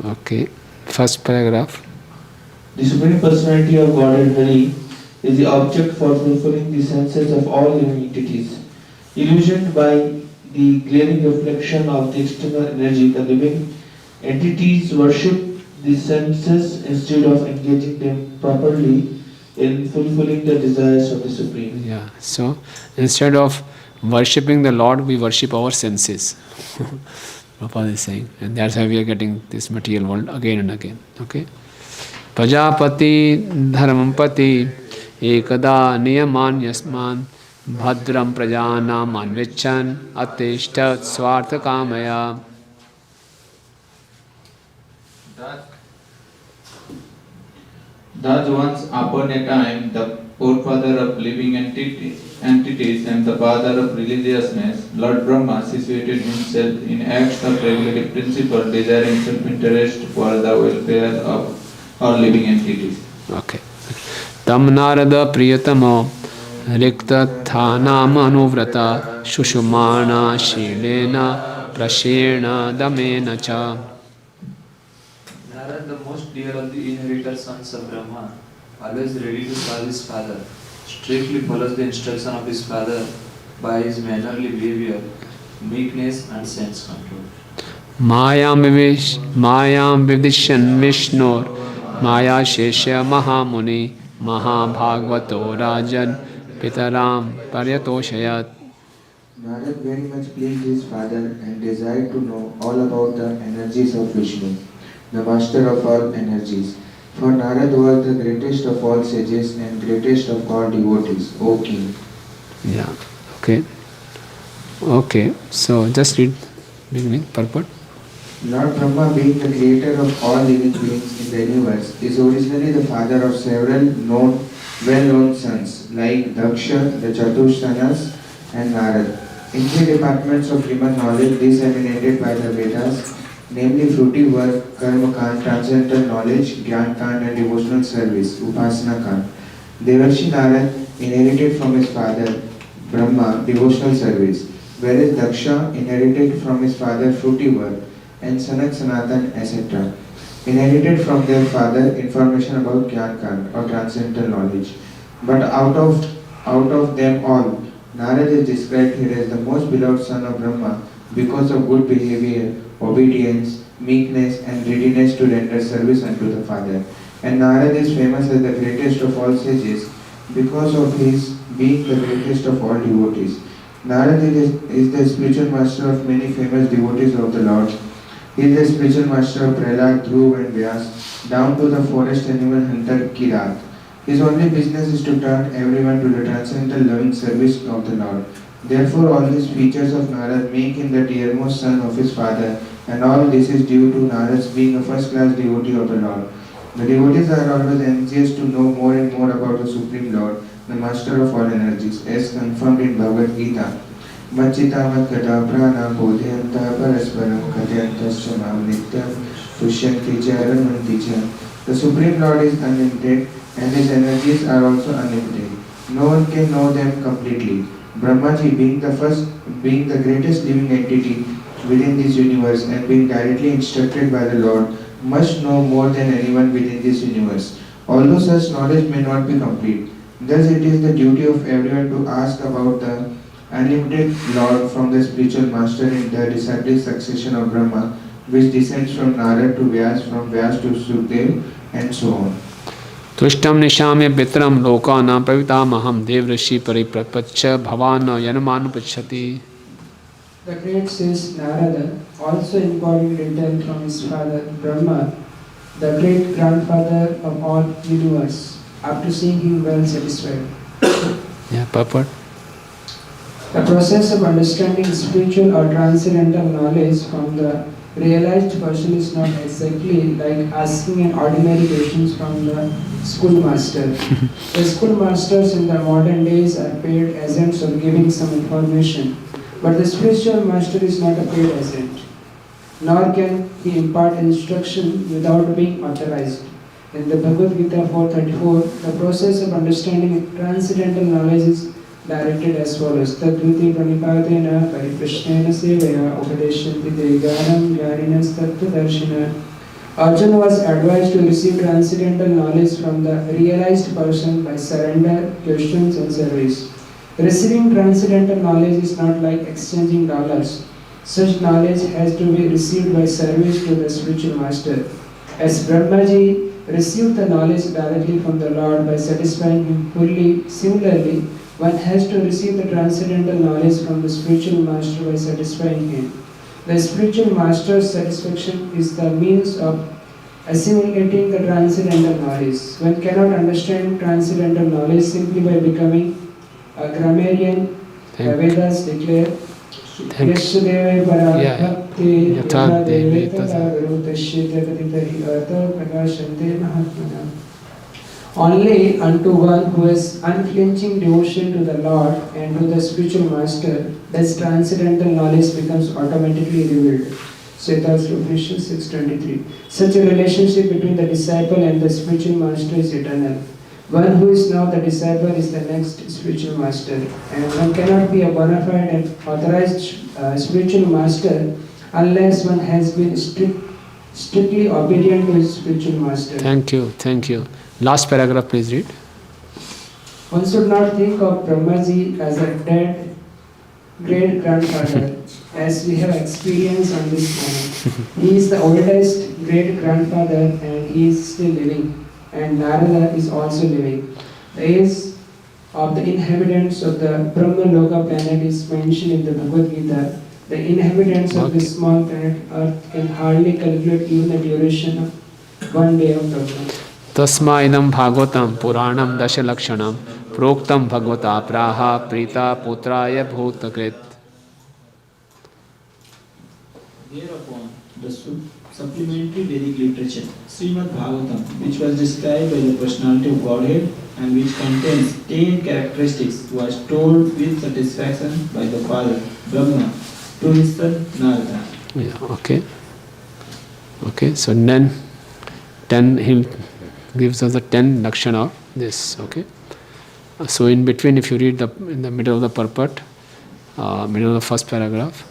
Okay, first paragraph.
The Supreme Personality of Godhead Hari is the object for fulfilling the senses of all living entities. Illusioned by the glaring reflection of the external energy, the living entities worship the senses instead of engaging them properly in fulfilling the desires of the Supreme.
Yeah, so instead of worshipping the Lord, we worship our senses. Prabhupada is saying, and that's how we are getting this material world again and again. Okay. Prajapati Dharmampati Ekada Niyaman Yasman Bhadram Prajanam Anvichan Atishtat Swartha Kamaya.
Thus once upon a time, the forefather of living entities and the father of religiousness, Lord Brahma situated himself in acts of regulative principle, desiring self-interest for the welfare of all living entities.
Okay. Tam Narada Priyatamo Rikta Thanam Anuvrata Shushumana Shilena Prashena Damena Cha.
Narad, the most dear of the inheritor sons of Brahma, always ready to serve his father, strictly follows the instruction of his father by his mannerly behavior, meekness and sense control.
Mayam Vividishan Vishnur Maya Shesha Mahamuni Mahabhagavato Rajan Pitaram Paryatoshayat.
Narad very much pleased his father and desired to know all about the energies of Vishnu, the master of all energies. For Narad was the greatest of all sages and greatest of all devotees, O king.
Yeah, okay. Okay, so just read beginning, purport.
Lord Brahma, being the creator of all living beings in the universe, is originally the father of several well-known sons like Daksha, the Chatushanas, and Narad. In three departments of human knowledge disseminated by the Vedas, namely fruitive work, Karma Kand, transcendental knowledge, Gyan Kand, and devotional service, Upasana Kand, Devarshi Narad inherited from his father Brahma devotional service, whereas Daksha inherited from his father fruitive work, and Sanak Sanatan, etc., inherited from their father information about Gyan Kand or transcendental knowledge. But out of them all, Narad is described here as the most beloved son of Brahma because of good behavior, obedience, meekness, and readiness to render service unto the father. And Narad is famous as the greatest of all sages because of his being the greatest of all devotees. Narad is the spiritual master of many famous devotees of the Lord. He is the spiritual master of Prahlad, Dhruv and Vyas, down to the forest animal hunter Kirat. His only business is to turn everyone to the transcendental loving service of the Lord. Therefore, all these features of Narad make him the dearmost son of his father, and all this is due to Narad's being a first-class devotee of the Lord. The devotees are always anxious to know more and more about the Supreme Lord, the Master of all energies, as confirmed in Bhagavad Gita. Machita matkata prana bodhyanta parasparam katyantascha mam nityam tushyanti cha ramanti cha. The Supreme Lord is unlimited and his energies are also unlimited. No one can know them completely. Brahmaji, being the greatest living entity within this universe and being directly instructed by the Lord, must know more than anyone within this universe. Although such knowledge may not be complete, thus it is the duty of everyone to ask about the unlimited Lord from the spiritual master in the disciplic succession of Brahma, which descends from Narad to Vyas, from Vyas to Sukdev, and so on.
Tushtam nishamya pitram lokana pravitamaham devrishi pariprapachya bhavana yanamanu.
The great sage Narada also embodied return from his father Brahma, the great grandfather of all universe, after seeing him well satisfied.
Yeah, purport.
The process of understanding spiritual or transcendental knowledge from the Realized person is not exactly like asking an ordinary question from the schoolmaster. The schoolmasters in the modern days are paid agents of giving some information, but the spiritual master is not a paid agent, nor can he impart instruction without being authorized. In the Bhagavad Gita 434, the process of understanding transcendental knowledge is directed as follows. Tadviti pranipadena pariprashnena sevaya upadeshyanti deganam jnaninas tattvadarshina. Arjuna was advised to receive transcendental knowledge from the realized person by surrender, questions and service. Receiving transcendental knowledge is not like exchanging dollars. Such knowledge has to be received by service to the spiritual master. As Brahmaji received the knowledge directly from the Lord by satisfying him fully, similarly, one has to receive the transcendental knowledge from the spiritual master by satisfying him. The spiritual master's satisfaction is the means of assimilating the transcendental knowledge. One cannot understand transcendental knowledge simply by becoming a grammarian. The Vedas declare Yasudeva Parabhakti Yatha Deveta Garutashita Kaditari Artha Prakashante Mahatmana. Only unto one who has unflinching devotion to the Lord and to the spiritual master does transcendental knowledge becomes automatically revealed. Svetastra Upanishad 6:23. Such a relationship between the disciple and the spiritual master is eternal. One who is now the disciple is the next spiritual master, and one cannot be a bona fide and authorized spiritual master unless one has been strictly obedient to his spiritual master.
Thank you, thank you. Last paragraph, please read.
One should not think of Brahmaji as a dead great grandfather, as we have experienced on this planet. He is the oldest great grandfather and he is still living, and Narada is also living. The age of the inhabitants of the Brahma Loka planet is mentioned in the Bhagavad Gita. The inhabitants of this small planet Earth can hardly calculate even the duration of one day of Brahma.
Tasma idam bhagavatam puranam dasha lakshanam proktam bhagavata praha prita putraya bhutakrit.
Thereupon, the supplementary Vedic literature, Srimad Bhagavatam, which was described by the personality of Godhead and which contains 10 characteristics, was told with satisfaction by the father, Brahma, to his son Narada.
Yeah, okay. Okay, so then 10 he gives us the 10 lakshana of this, okay. So in between, if you read in the middle of the purport, middle of the first paragraph,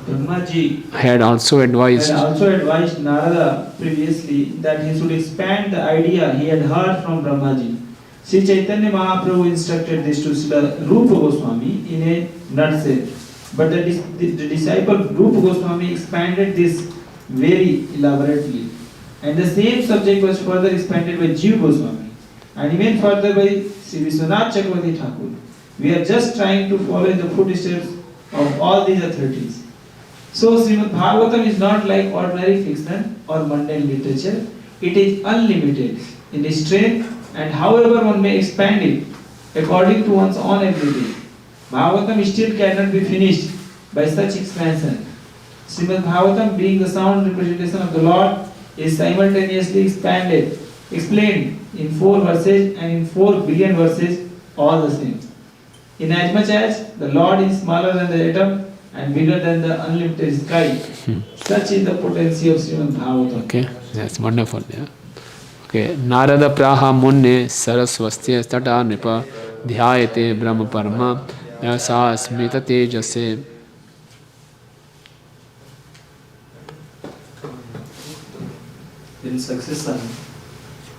Brahmaji
had also advised
Narada previously that he should expand the idea he had heard from Brahmaji. Sri Chaitanya Mahaprabhu instructed this to Srila Rupa Goswami in a nutshell. But the disciple Rupa Goswami expanded this very elaborately. And the same subject was further expanded by Jiva Goswami and even further by Sri Vishwanath Chakravarti Thakur. We are just trying to follow in the footsteps of all these authorities. So Srimad Bhagavatam is not like ordinary fiction or mundane literature. It is unlimited in its strength, and however one may expand it according to one's own ability. Bhagavatam still cannot be finished by such expansion. Srimad Bhagavatam, being the sound representation of the Lord, is simultaneously explained in 4 verses and in 4 billion verses all the same. Inasmuch as the Lord is smaller than the atom and bigger than the unlimited sky, such is the potency of Srimad Bhagavatam.
Okay, that's wonderful. Yeah. Okay, Narada praha munne saraswastya tata nipa dhyayate brahma parma yasa smita tejase.
In succession,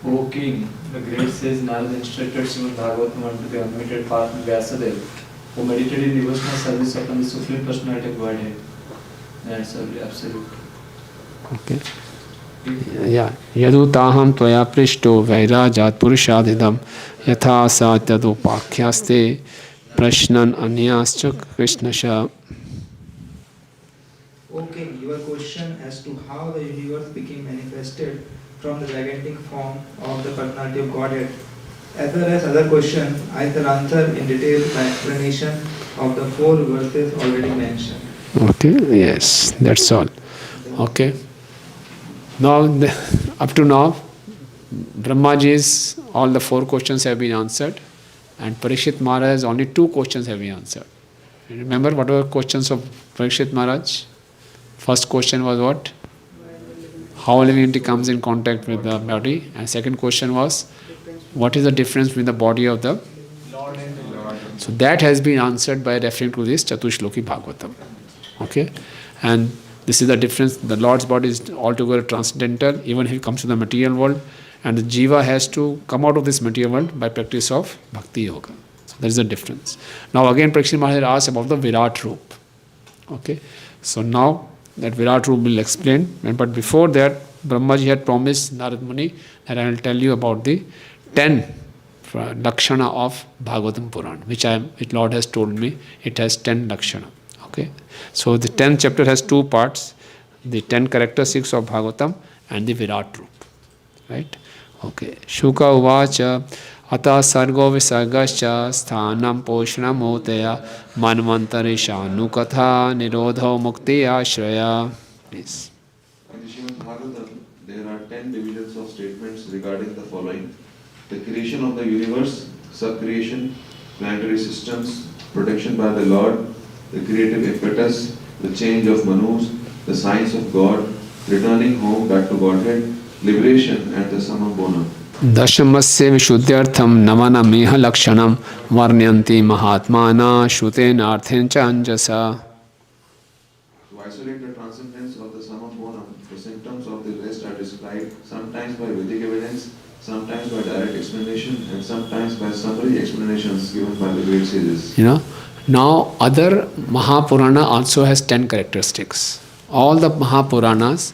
O king, the great sage Narada instructed Srimad Bhagavatam unto the unlimited path Vyasadeva, who meditated in devotional service upon the Supreme Personality of Godhead. That's absolute.
Okay. Yeah. Yadutaham tvaya prishto vairajat purushadhidam yatha sa tyadopakhyaste prashnan anyascha krishnasha.
Okay, your question as to how the universe became manifested from the gigantic form of the personality of Godhead, as well as other questions, I shall answer in detail by explanation of the 4 verses already mentioned.
Okay, yes, that's all. Okay. Now, up to now, Brahmaji's all the 4 questions have been answered, and Parikshit Maharaj only 2 questions have been answered. Remember what were questions of Parikshit Maharaj? First question was what? How living entity comes in contact with the body, and second question was, what is the difference between the body of the
Lord and the Lord.
So that has been answered by referring to this Chatushloki Bhagavatam. Okay? And this is the difference. The Lord's body is altogether transcendental, even if he comes to the material world, and the Jiva has to come out of this material world by practice of Bhakti Yoga. So there is a difference. Now again Parikshit Maharaj asked about the Virat Roop. Okay? So now that Virat Roop will explain, but before that Brahmaji had promised Narad Muni that I will tell you about the 10 Lakshana of Bhagavatam Puran, which Lord has told me, it has 10 Lakshana. Okay? So the 10th chapter has 2 parts, the 10 characteristics of Bhagavatam and the Virat Roop. Right? Okay. Shuka uvacha ata sargo visargascha sthanam poshanam otaya manvantarisha nukatha nirodho mukti ashraya. Please.
In the Srimad Bhagavatam, there are 10 divisions of statements regarding the following: the creation of the universe, sub-creation, planetary systems, protection by the Lord, the creative impetus, the change of Manus, the science of God, returning home back to Godhead, liberation, and the sum of bonum.
Dashamasya vishuddhyartham navana meha lakshanam varnyanti mahatmana shutena arthencha anjasa.
To isolate the transcendence of the sum of bonum, the symptoms of the rest are described sometimes by Vedic evidence, sometimes by direct explanation, and sometimes by summary explanations given by the great sages.
Now other Mahapurana also has 10 characteristics. All the Mahapuranas,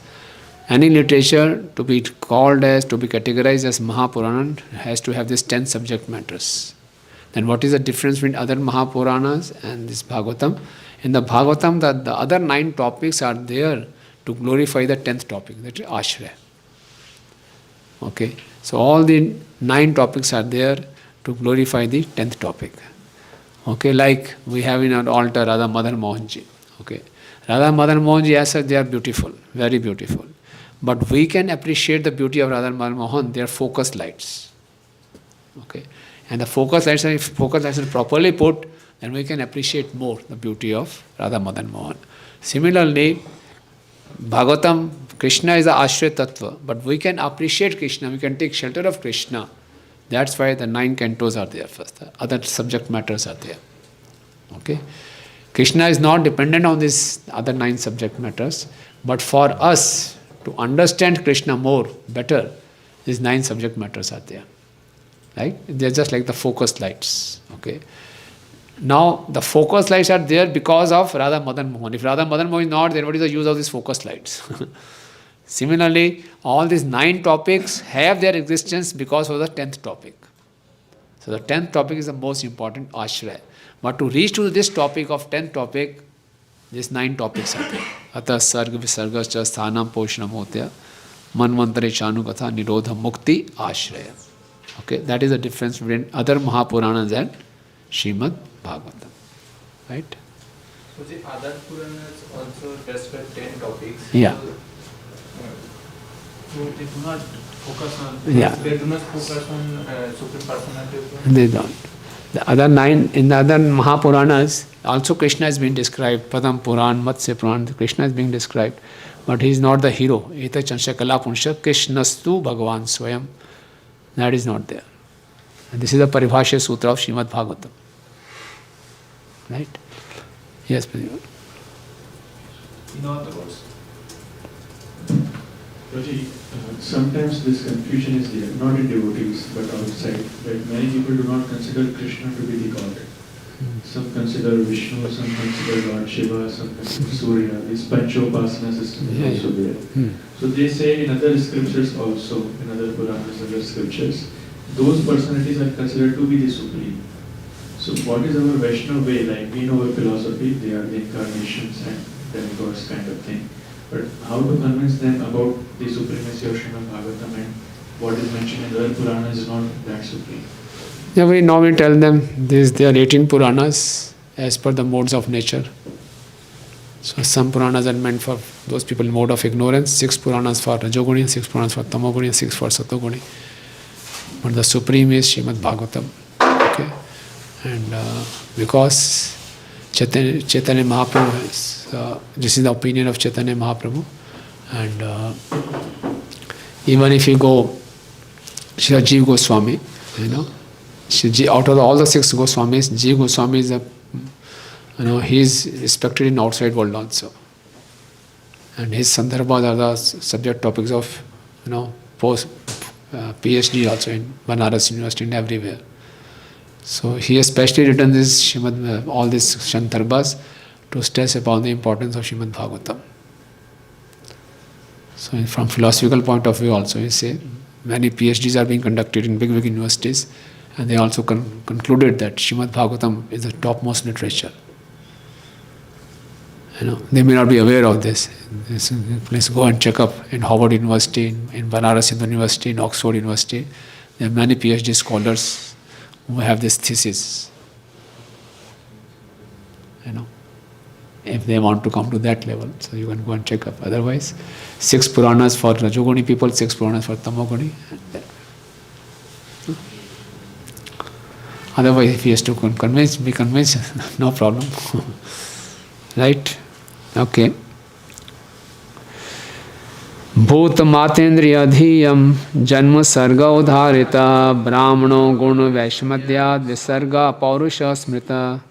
any literature to be called as, to be categorized as Mahapurana has to have these 10 subject matters. Then what is the difference between other Mahapuranas and this Bhagavatam? In the Bhagavatam, the other 9 topics are there to glorify the 10th topic, that is Ashraya. Okay? So all the 9 topics are there to glorify the 10th topic. Okay, like we have in our altar Radha Madan Mohanji. Okay, Radha Madan Mohanji, as such, they are beautiful, very beautiful. But we can appreciate the beauty of Radha Madan Mohan, they are focus lights. Okay, and the focus lights, if focus lights are properly put, then we can appreciate more the beauty of Radha Madan Mohan. Similarly, Bhagavatam, Krishna is the Ashraya Tattva, but we can appreciate Krishna, we can take shelter of Krishna. That's why the 9 cantos are there first. The other subject matters are there. Okay? Krishna is not dependent on these other 9 subject matters, but for us to understand Krishna more, better, these 9 subject matters are there. Right? They're just like the focus lights. Okay? Now, the focus lights are there because of Radha Madan Mohan. If Radha Madan Mohan is not there, what is the use of these focus lights? Similarly, all these 9 topics have their existence because of the 10th topic. So the 10th topic is the most important, Ashraya. But to reach to this topic of 10th topic, these 9 topics are there. Ata sarga visargascha sthanam poshanam otya manvantare chanukatha nirodha mukti ashraya. Okay, that is the difference between other Mahapuranas and Srimad Bhagavatam. Right?
So the other Puranas also describe 10 topics.
Yeah.
So they do not focus on.
Yeah.
They do not focus on Supreme Personality of God.
They don't. The other 9, in the other Mahapuranas, also Krishna is being described. Padam Puran, Matsya Puran, Krishna is being described. But he is not the hero. Eta Chansha Kala Punsha Krishnastu Bhagavan Swayam. That is not there. And this is the Paribhashya Sutra of Srimad Bhagavatam. Right? Yes, please.
In other words, Raji, sometimes this confusion is there, not in devotees, but outside. Like many people do not consider Krishna to be the God. Some consider Vishnu, some consider Lord Shiva, some consider Surya. This Panchopasana system is also there. So they say in other scriptures also, in other Puranas, other scriptures, those personalities are considered to be the supreme. So what is our Vaishnava way? Like we know our philosophy, they are the incarnations and demigods kind of thing. But how to convince them about the supremacy of Srimad Bhagavatam and what is mentioned in other Puranas is not that supreme?
Yeah, we normally tell them there are 18 Puranas as per the modes of nature. So some Puranas are meant for those people in mode of ignorance, 6 Puranas for Rajoguni, 6 Puranas for Tamoguni, 6 for Satoguni. But the supreme is Srimad Bhagavatam. Okay? And because Chaitanya Mahaprabhu is, this is the opinion of Chaitanya Mahaprabhu. And even if you go, Srila Jiva Goswami, you know, out of all the 6 Goswamis, Jiva Goswami is a, you know, he is respected in outside world also. And his Sandarbhas are the subject topics of, you know, post PhD also in Banaras University and everywhere. So he especially written this Srimad, all these Shandarbhas to stress upon the importance of Srimad Bhagavatam. So from philosophical point of view also, you say, many PhDs are being conducted in big universities, and they also concluded that Srimad Bhagavatam is the topmost literature. You know, they may not be aware of this. Please go and check up in Harvard University, in Banaras Hindu University, in Oxford University. There are many PhD scholars who have this thesis. You know, if they want to come to that level, so you can go and check up. Otherwise, 6 Puranas for Rajoguni people, 6 Puranas for Tamoguni. Otherwise, if he has to be convinced, no problem. Right? Okay. भूत मातेन्द्रिय अधीयम जन्म सर्ग उदाहरिता ब्राह्मणो गुण वैष्मद्याद विसर्ग पौरुष स्मृता.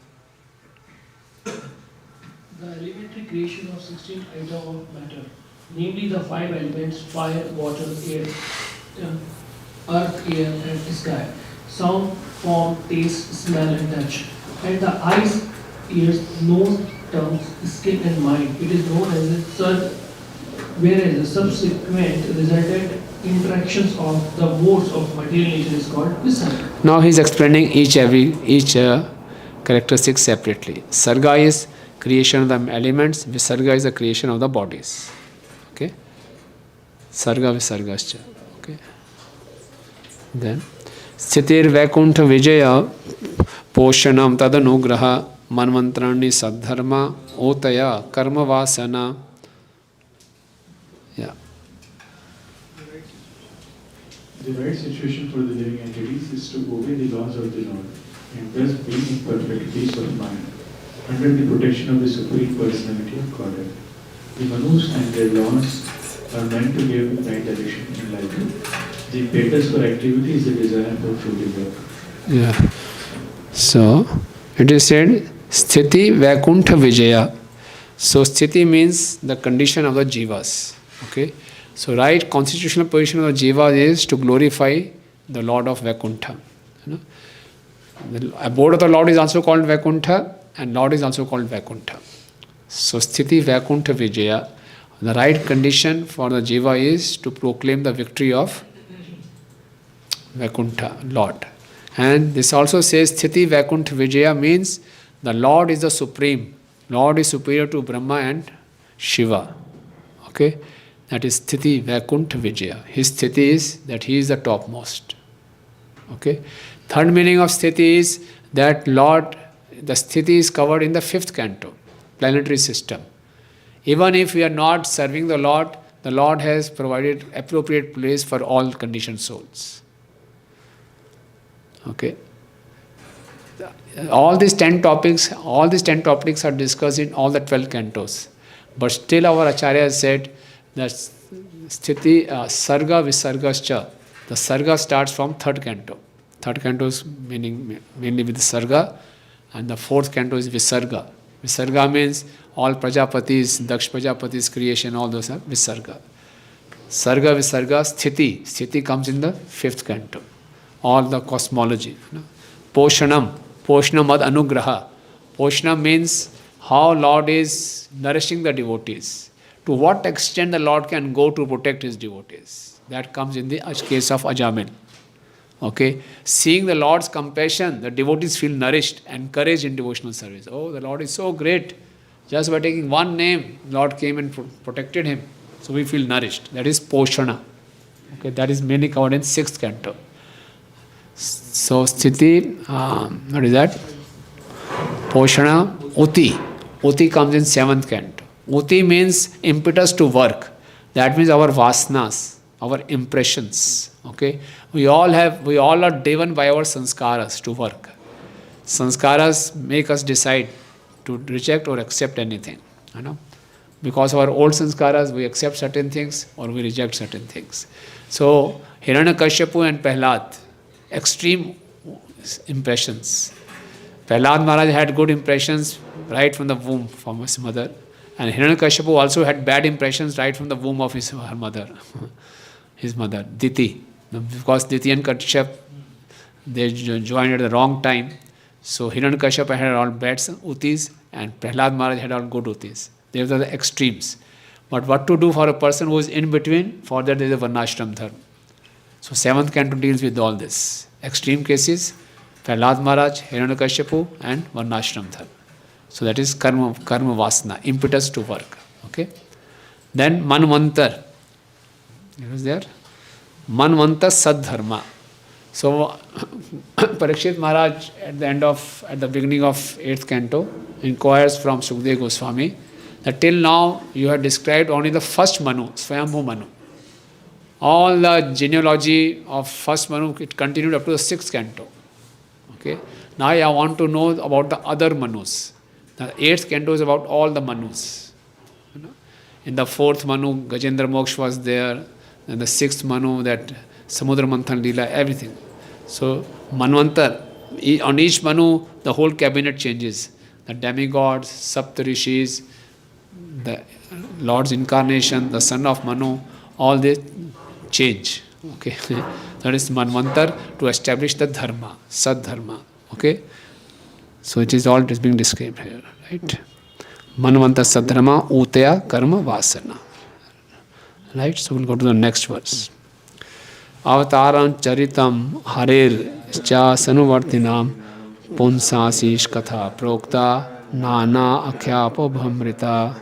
The elementary creation of 16 items of matter, namely the 5 elements fire, water, air, earth, air and sky, sound, form, taste, smell and touch, and the eyes, ears, nose, tongue, skin and mind. It is known as a third, whereas the subsequent resultant interactions of the modes of material nature is called visarga.
Now he is explaining each characteristic separately. Sarga is creation of the elements, visarga is the creation of the bodies. Okay? Sarga visargascha. Okay? Then Sthir Vaikuntha Vijaya Poshanam Tadanugraha Manmantrani Sadharma Otaya Karma Vasana. Yeah.
The right situation for the living entities is to obey the laws of the Lord and thus be in perfect peace of mind under the protection of the Supreme Personality of Godhead. The Manus and their laws are meant to give right direction in life. The impetus for activity is the desire for fruitive work.
Yeah. So, it is said, Sthiti Vaikuntha Vijaya. So, Sthiti means the condition of the jivas. Okay? So, right constitutional position of the jiva is to glorify the Lord of Vaikuntha. You know? The abode of the Lord is also called Vaikuntha, and Lord is also called Vaikuntha. So, Sthiti Vaikuntha Vijaya. The right condition for the jiva is to proclaim the victory of Vaikuntha, Lord. And this also says Sthiti Vaikuntha Vijaya means the Lord is the supreme. Lord is superior to Brahma and Shiva. Okay? That is Sthiti Vaikuntha Vijaya. His Sthiti is that he is the topmost. Okay? Third meaning of Sthiti is that Lord, the Sthiti is covered in the 5th canto, planetary system. Even if we are not serving the Lord has provided appropriate place for all conditioned souls. Okay? All these 10 topics are discussed in all the 12 cantos. But still our Acharya said that Sthiti, Sarga Visargascha. The Sarga starts from 3rd canto. 3rd canto is meaning mainly with Sarga, and the 4th canto is Visarga. Visarga means all Prajapatis, Daksh Prajapatis creation, all those are Visarga. Sarga Visarga, Sthiti. Sthiti comes in the 5th canto. All the cosmology. You know. Poshanam. Poshanam ad anugraha. Poshanam means how Lord is nourishing the devotees. To what extent the Lord can go to protect his devotees. That comes in the case of Ajamil. Okay? Seeing the Lord's compassion, the devotees feel nourished, encouraged in devotional service. Oh, the Lord is so great. Just by taking one name, Lord came and protected him. So we feel nourished. That is Poshana. Okay? That is mainly covered in 6th canto. So Sthiti, what is that? Poshana, Uti. Uti comes in 7th canto. Uti means impetus to work. That means our vasanas, our impressions. Okay, we all are driven by our sanskaras to work. Sanskaras make us decide to reject or accept anything. You know, because of our old sanskaras, we accept certain things or we reject certain things. So Hiranyakashipu and Prahlad, extreme impressions. Prahlad Maharaj had good impressions right from the womb from his mother, and Hiranyakashipu also had bad impressions right from the womb of her mother, his mother, Diti. Because Diti and Kashyap, they joined at the wrong time. So Hiranyakashipu had all bad utis and Prahlad Maharaj had all good utis. These are the extremes. But what to do for a person who is in between? For that there is a Varnashram Dharma. So 7th canto deals with all this. Extreme cases, Prahlad Maharaj, Hiranyakashipu and Varnashram Dharma. So that is karma vasana, impetus to work. Okay. Then Manvantar. It was there. Manvanta Sadharma. So Parikshit Maharaj at the beginning of 8th canto inquires from Sukadeva Goswami that till now you have described only the first Manu, Swayambhu Manu. All the genealogy of first Manu, it continued up to the 6th canto. Okay. Now I want to know about the other Manus. The 8th canto is about all the Manus. You know? In the 4th Manu, Gajendra Moksha was there. And the 6th Manu, that Samudra Manthan Leela, everything. So Manvantar, on each Manu, the whole cabinet changes. The demigods, Saptarishis, the Lord's incarnation, the son of Manu, all they change. Okay. That is Manvantar to establish the dharma, Sadharma. Okay. So it is being described here, right? Manvantar Sadharma, Utaya Karma Vasana. Right? So we'll go to the next verse. Avataram charitam harir cha sanuvartinam punsasish katha prokta nana akhyapo bhamrita.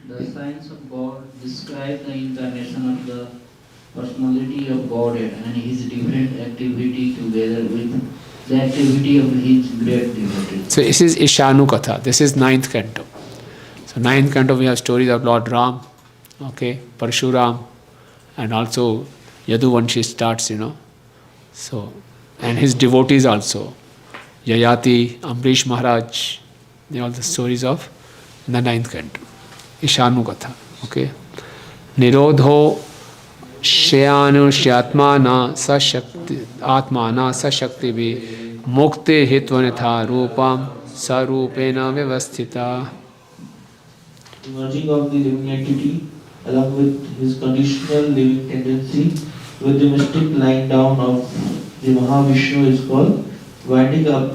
The signs of God describe the incarnation of the personality of Godhead and his different activity together with the activity of his great devotees.
So this is Ishanu Katha. This is 9th canto. So 9th canto we have stories of Lord Ram, okay, Parshuram, and also Yaduvanshi starts, So, and his devotees also, Yayati, Amrish Maharaj, they are all the stories of the 9th canto. Ishanu Katha, okay. Nirodho Shyanu Shyatmana Sashakti Atmana Sashakti Bhi Mukti Hitvanitha Rupam Sarupena Vyavasthita.
Emerging of the living entity along with his conditional living tendency with the mystic lying down of the Mahavishnu is called winding up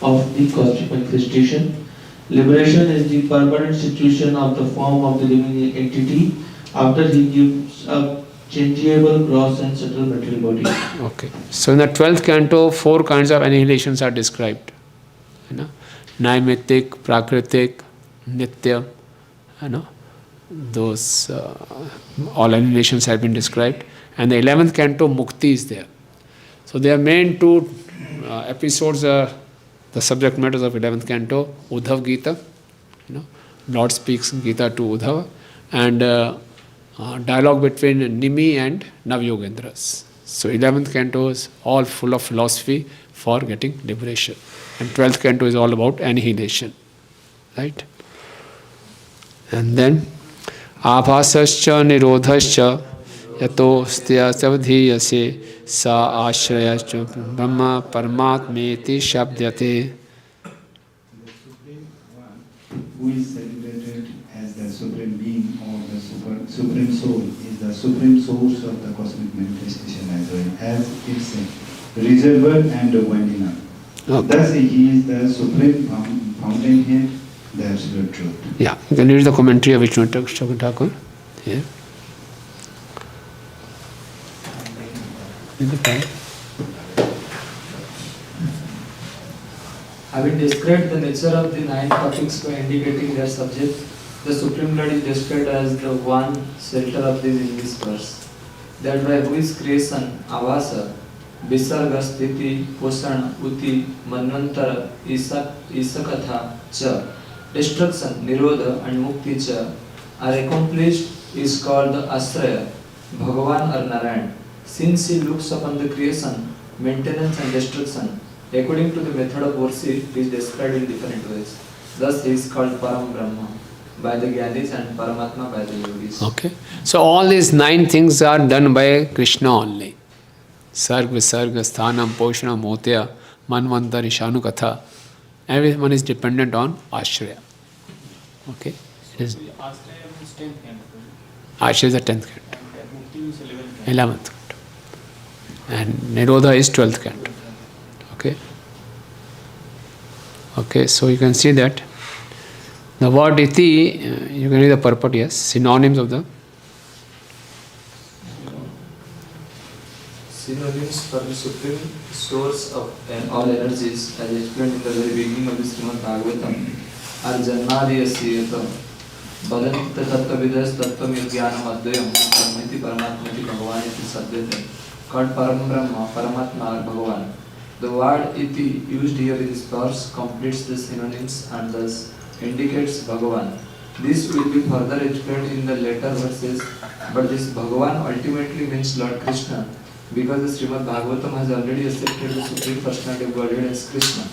of the cosmic manifestation. Liberation is the permanent situation of the form of the living entity after he gives up changeable gross and subtle material body.
Okay. So in the 12th canto, 4 kinds of annihilations are described. Naimittik, Prakritik, Nitya, those all annihilations have been described. And the 11th canto, Mukti is there. So their main 2 episodes are the subject matters of 11th canto, Uddhav Gita, Lord speaks Gita to Uddhava, and dialogue between Nimi and Navyogendras. So 11th canto is all full of philosophy for getting liberation. And 12th canto is all about annihilation. Right? And then Abhasascha Nirodhascha Yato Stya Savadhiyase Sa Ashrayascha Brahma Paramatmeti Shabdyate.
Who is celebrated as the supreme being or the supreme soul is the supreme source of the cosmic manifestation as well as its reservoir and winding up.
Okay.
Thus he is the supreme fountainhead, the absolute truth.
Yeah, you can read the commentary of Vishnu Thakur here. In the time.
Having described the nature of the 9 topics by indicating their subject, the Supreme Lord is described as the one shelter of this in this verse. That by who is creation, Avasa, Visarga, Sthiti, Posana, Uti, Manvantara, Isakatha, Cha, destruction, Nirodha, and Mukti are accomplished is called the Asraya, Bhagavan or Narayan. Since he looks upon the creation, maintenance and destruction, according to the method of worship, is described in different ways. Thus he is called Param Brahma by the Gyanis and Paramatma by the Yogis.
Okay. So all these 9 things are done by Krishna only. Sarg, Visarg, Sthanam, Poshanam, Motya, Manvanta, Ishanu Katha. Everyone is dependent on Ashraya. Okay.
Ashraya means 10th canto.
Ashraya is the 10th canto.
And Mukti is 11th canto.
11th canto. And Nirodha is 12th canto. Okay. Okay, so you can see that the word iti, you can read the purport, yes, synonyms of the
Synonyms for the supreme source of all energies, as explained in the very beginning of the Srimad Bhagavatam, are Janmadi Asiyata, Badanta Tattvavidas Tattvam Yogyanam Advayam, Parmiti Paramatmati Bhagavaniti Sadyate, called Param Brahma, Paramatma or Bhagavan. The word iti used here in this verse completes the synonyms and thus indicates Bhagavan. This will be further explained in the later verses, but this Bhagavan ultimately means Lord Krishna, because the Srimad Bhagavatam has already accepted the Supreme Personality of Godhead as Krishna.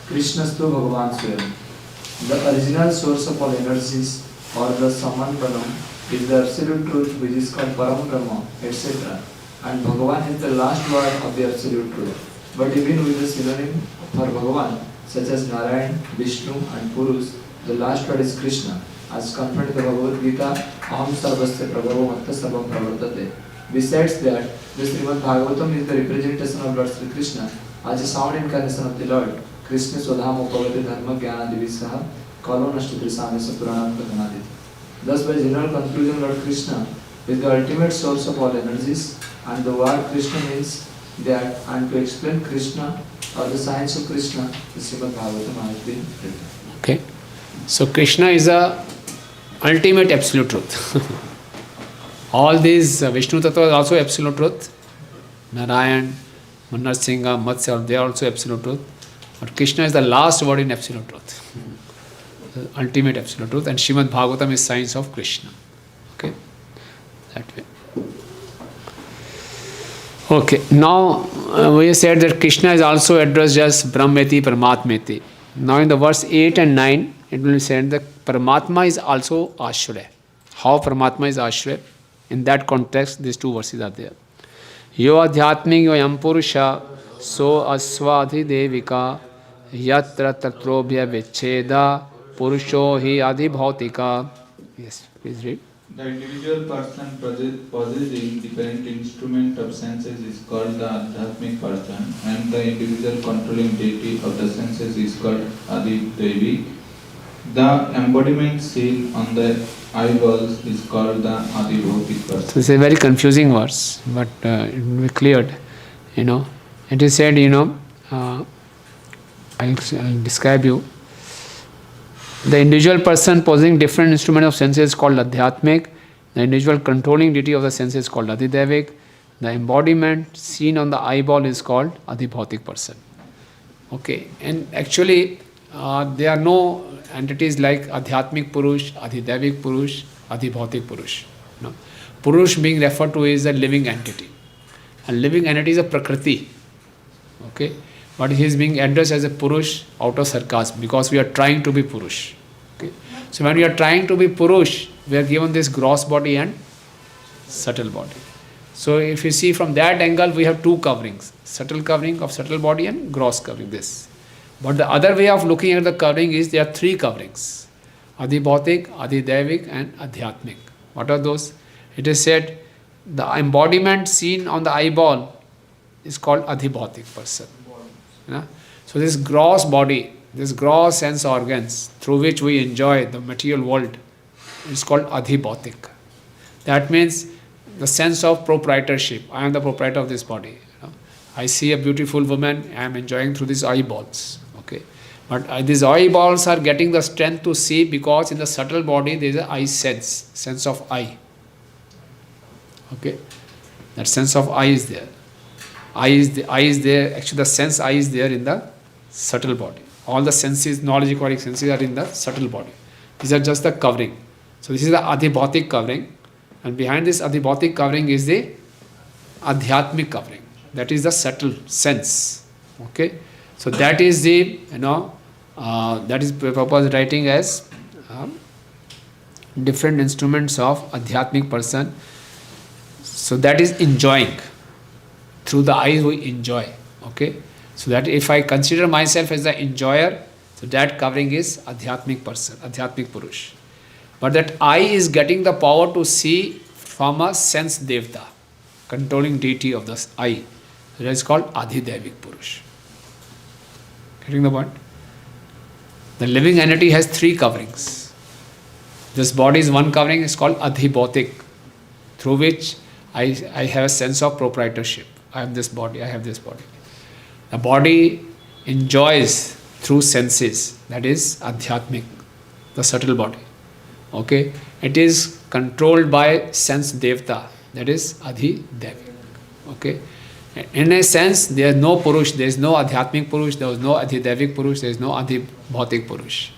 Krishnastu Bhagavan Swayam. The original source of all energies, or the Samantanam, is the absolute truth which is called Param Brahma, etc. And Bhagavan is the last word of the absolute truth. But even with the synonym for Bhagavan, such as Narayan, Vishnu and Purush, the last word is Krishna, as confirmed in the Bhagavad Gita, Aham Sarvasya Prabhavo Matta Sarvam Pravartate. Besides that, the Srimad Bhagavatam is the representation of Lord Sri Krishna as a sound incarnation of the Lord. Krishna Swadham Upavati Dharma Jnana Divisaha Kalo Nashtutri Samesa Puranam Kathanaditi. Thus, by general conclusion, Lord Krishna is the ultimate source of all energies, and the word Krishna means that, and to explain Krishna or the science of Krishna, the Srimad Bhagavatam has been written.
okay. So Krishna is the ultimate absolute truth. All these Vishnu Tattva is also absolute truth. Narayan, Manar Singha, Matsya, they are also absolute truth. But Krishna is the last word in absolute truth. The ultimate absolute truth. And Srimad Bhagavatam is science of Krishna. Okay? That way. Okay, now we said that Krishna is also addressed as Brahmeti, Paramatmeti. Now in the verse 8 and 9, it will be said that Paramatma is also Ashraya. How Paramatma is Ashraya? In that context, these 2 verses are there. Yo adhyatmik yo yam purusha so aswadhi devika yatra tatrobhya vicheda purusho hi adhibhautika. Yes, please read.
The individual person possessing different instrument of senses is called the Adhyatmic person, and the individual controlling deity of the senses is called Adi Devi. The embodiment seen on the eyeballs is called the Adi Bhautik person.
So it's a very confusing verse, but it will be cleared. It is said, I'll describe you. The individual person possessing different instruments of senses is called Adhyatmic. The individual controlling deity of the senses is called Adhidevik. The embodiment seen on the eyeball is called Adhibhautik person. Okay, and actually there are no entities like Adhyatmic Purush, Adhidevik Purush, Adhibhautik Purush. Purush being referred to is a living entity. A living entity is a Prakriti. Okay. But he is being addressed as a Purush out of sarcasm because we are trying to be Purush. Okay. So when we are trying to be Purush, we are given this gross body and subtle body. So if you see from that angle, we have 2 coverings. Subtle covering of subtle body and gross covering, this. But the other way of looking at the covering is there are 3 coverings. Adhibhautik, Adhidevik and Adhyatmic. What are those? It is said the embodiment seen on the eyeball is called Adhibhautik person. So this gross body, this gross sense organs through which we enjoy the material world is called Adhibhautik. That means the sense of proprietorship. I am the proprietor of this body. I see a beautiful woman, I am enjoying through these eyeballs. Okay, but these eyeballs are getting the strength to see because in the subtle body there is an eye sense of eye. Okay, that sense of eye is there. Eye is there. Actually, the sense eye is there in the subtle body. All the senses, knowledge acquiring senses are in the subtle body. These are just the covering. So this is the adhibhautik covering, and behind this adhibhautik covering is the adhyatmic covering. That is the subtle sense. Okay, so that is the that is Prabhupada's writing as different instruments of adhyatmic person. So that is enjoying. Through the eyes we enjoy. Okay, so that if I consider myself as the enjoyer, so that covering is adhyatmic person, adhyatmic purush. But that eye is getting the power to see from a sense devta, controlling deity of the eye. So that is called adhidevik purush. Getting the point? The living entity has three coverings. This body is one covering, is called adhibhautik, through which I have a sense of proprietorship. I have this body, I have this body. The body enjoys through senses, that is adhyatmic, the subtle body. Okay, it is controlled by sense devta, that is adhidevik. Okay, in a sense there is no purush, there is no adhyatmic purush, there is no adhidevik purush, there is no adhibhautik purush.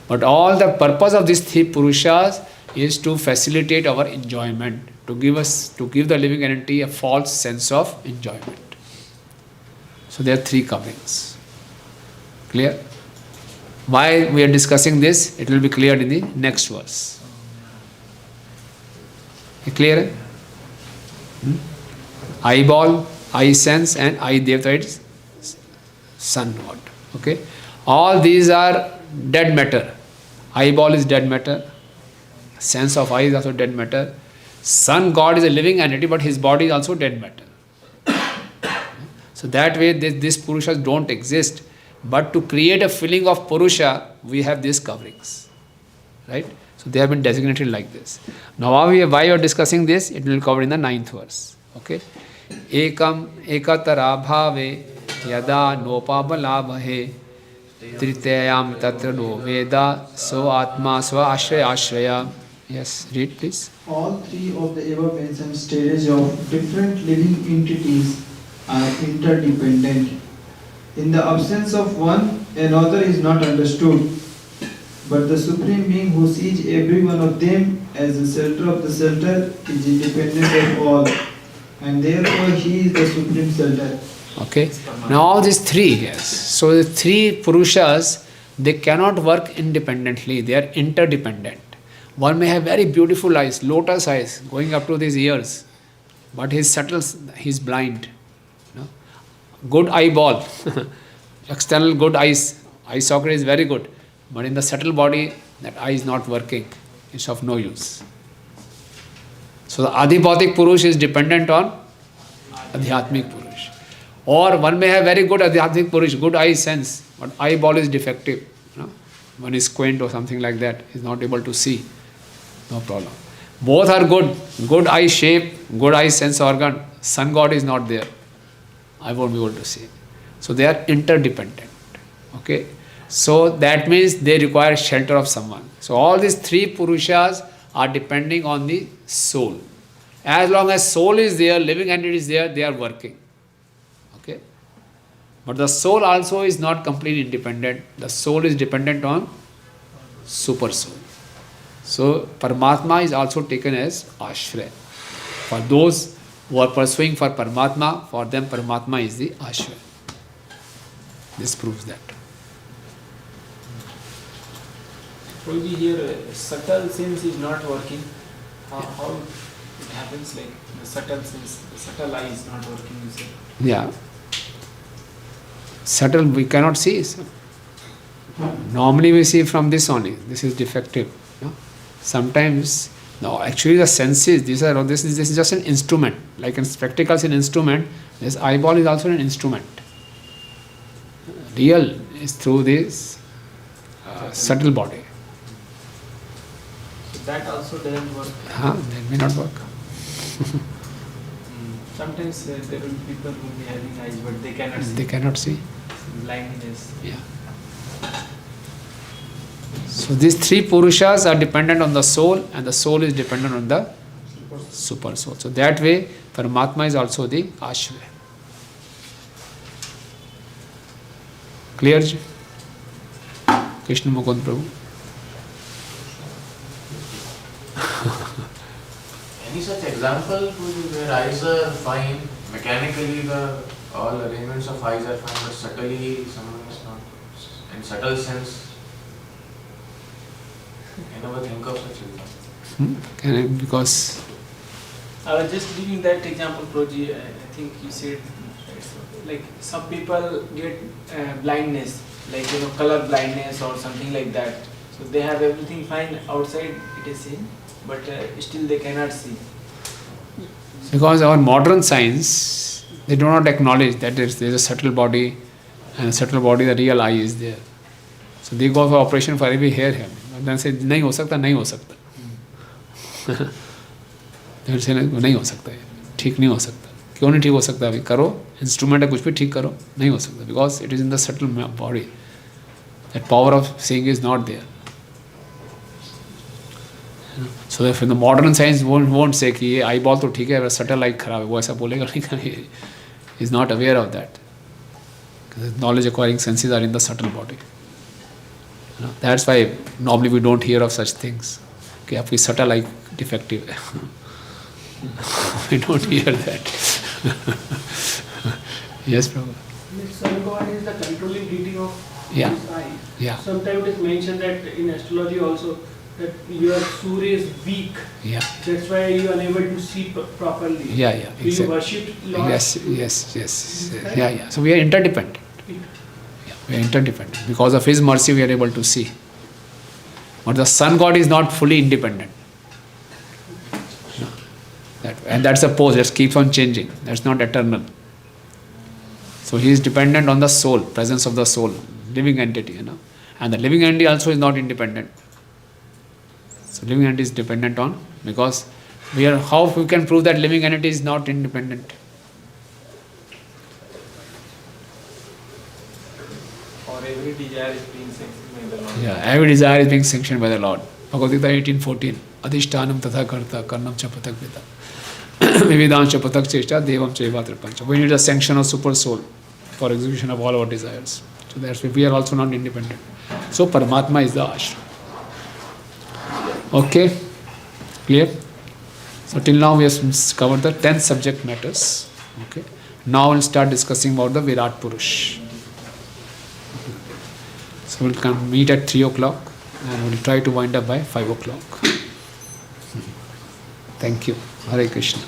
But all the purpose of these three purushas is to facilitate our enjoyment, to give the living entity a false sense of enjoyment. So there are three coverings. Clear? Why we are discussing this? It will be cleared in the next verse. Clear? Eyeball, eye sense, and eye devta is sun god. Okay? All these are dead matter. Eyeball is dead matter. Sense of eye is also dead matter. Sun god is a living entity, but his body is also dead matter. So that way these purushas don't exist. But to create a feeling of purusha, we have these coverings. Right? So they have been designated like this. Now why we are discussing this? It will be covered in the 9th verse. Okay? Ekam ekatara bhave yada nopabalabhahe tritayam tatra no veda so atma sva ashraya ashraya. Yes, read please.
All three of the above mentioned stages of different living entities are interdependent. In the absence of one, another is not understood. But the Supreme Being who sees every one of them as the shelter of the shelter is independent of all. And therefore he is the Supreme Shelter.
Okay. Now all these three, yes. So the three purushas, they cannot work independently. They are interdependent. One may have very beautiful eyes, lotus eyes, going up to his ears. But he's subtle, he's blind. Good eyeball, external good eyes, eye socket is very good. But in the subtle body, that eye is not working. It's of no use. So the adhibhautik purush is dependent on adhyatmic purush. Or one may have very good adhyatmic purush, good eye sense, but eyeball is defective. One is squint or something like that, is not able to see. No problem. Both are good. Good eye shape, good eye sense organ. Sun god is not there. I won't be able to see. So they are interdependent. Okay. So that means they require shelter of someone. So all these three purushas are depending on the soul. As long as soul is there, living entity is there, they are working. Okay. But the soul also is not completely independent. The soul is dependent on super soul. So Paramatma is also taken as Ashraya. For those who are pursuing for Paramatma, for them Paramatma is the Ashraya. This proves that.
Will be here subtle sense is not working. How it happens, like the subtle sense, the subtle eye is not working, you say?
Yeah. Subtle we cannot see. Normally we see from this only. This is defective. No? Sometimes, no, actually the senses, this is just an instrument. Like in spectacles an instrument, this eyeball is also an instrument. Real is through this subtle body.
So that also doesn't work.
That may not work.
Sometimes there will be people who will be having eyes but they cannot see.
They cannot see.
Blindness.
Yeah. So these three purushas are dependent on the soul and the soul is dependent on the super soul. So that way Paramatma is also the Ashraya. Clear? Krishna Mukund Prabhu.
Any such example where eyes are fine, mechanically all arrangements of eyes are fine, but subtly someone is not, in subtle sense, I never think of such example.
Because
I was just giving that example, Proji. I think you said like some people get blindness, like color blindness or something like that. So they have everything fine outside, it is seen, but still they cannot see.
Because our modern science, they do not acknowledge that there is a subtle body, and a subtle body, the real eye is there. So they go for operation for every hair. And then say, नहीं हो सकता, नहीं हो सकता. They will say, नहीं हो सकता है, ठीक नहीं हो सकता. क्यों नहीं ठीक हो सकता? अभी करो, इंस्ट्रूमेंट है कुछ भी ठीक करो, नहीं हो सकता. Because it is in the subtle body. That power of seeing is not there. So if the modern science won't say कि ये आई बॉल तो ठीक है, subtle eye खराब है, वो ऐसा बोलेगा नहीं. He is not aware of that. Because knowledge acquiring senses are in the subtle body. That's why normally we don't hear of such things. कि आपकी subtle eye defective है. We don't hear that. Yes, Prabhu.
The sun god is the controlling deity of
Yeah.
his eye.
Yeah.
Sometimes it is mentioned that in astrology also that your Surya is weak.
Yeah.
That's why you are unable to see properly.
Yeah, yeah,
So
exactly.
you worship Lord.
Yes. Yeah. So we are interdependent. Yeah, we are interdependent. Because of His mercy, we are able to see. But the sun god is not fully independent. No. And that's a pose that keeps on changing. That's not eternal. So he is dependent on the soul, presence of the soul, living entity, And the living entity also is not independent. So living entity is dependent on, because how we can prove that living entity is not independent?
Or every desire is being sanctioned by the Lord.
Yeah, every desire is being sanctioned by the Lord. Bhagavad Gita 18:14. Adhishtanam tatha karta karnam cha patak vita. Vividam cha patak cheshta devam cha evatra pancha. We need a sanction of super soul for execution of all our desires. So that's why we are also not independent. So Paramatma is the ashram. Okay? Clear? So till now we have covered the 10 subject matters. Okay? Now we'll start discussing about the Virat Purush. So we'll come meet at 3 o'clock and we'll try to wind up by 5 o'clock. Thank you. Hare Krishna.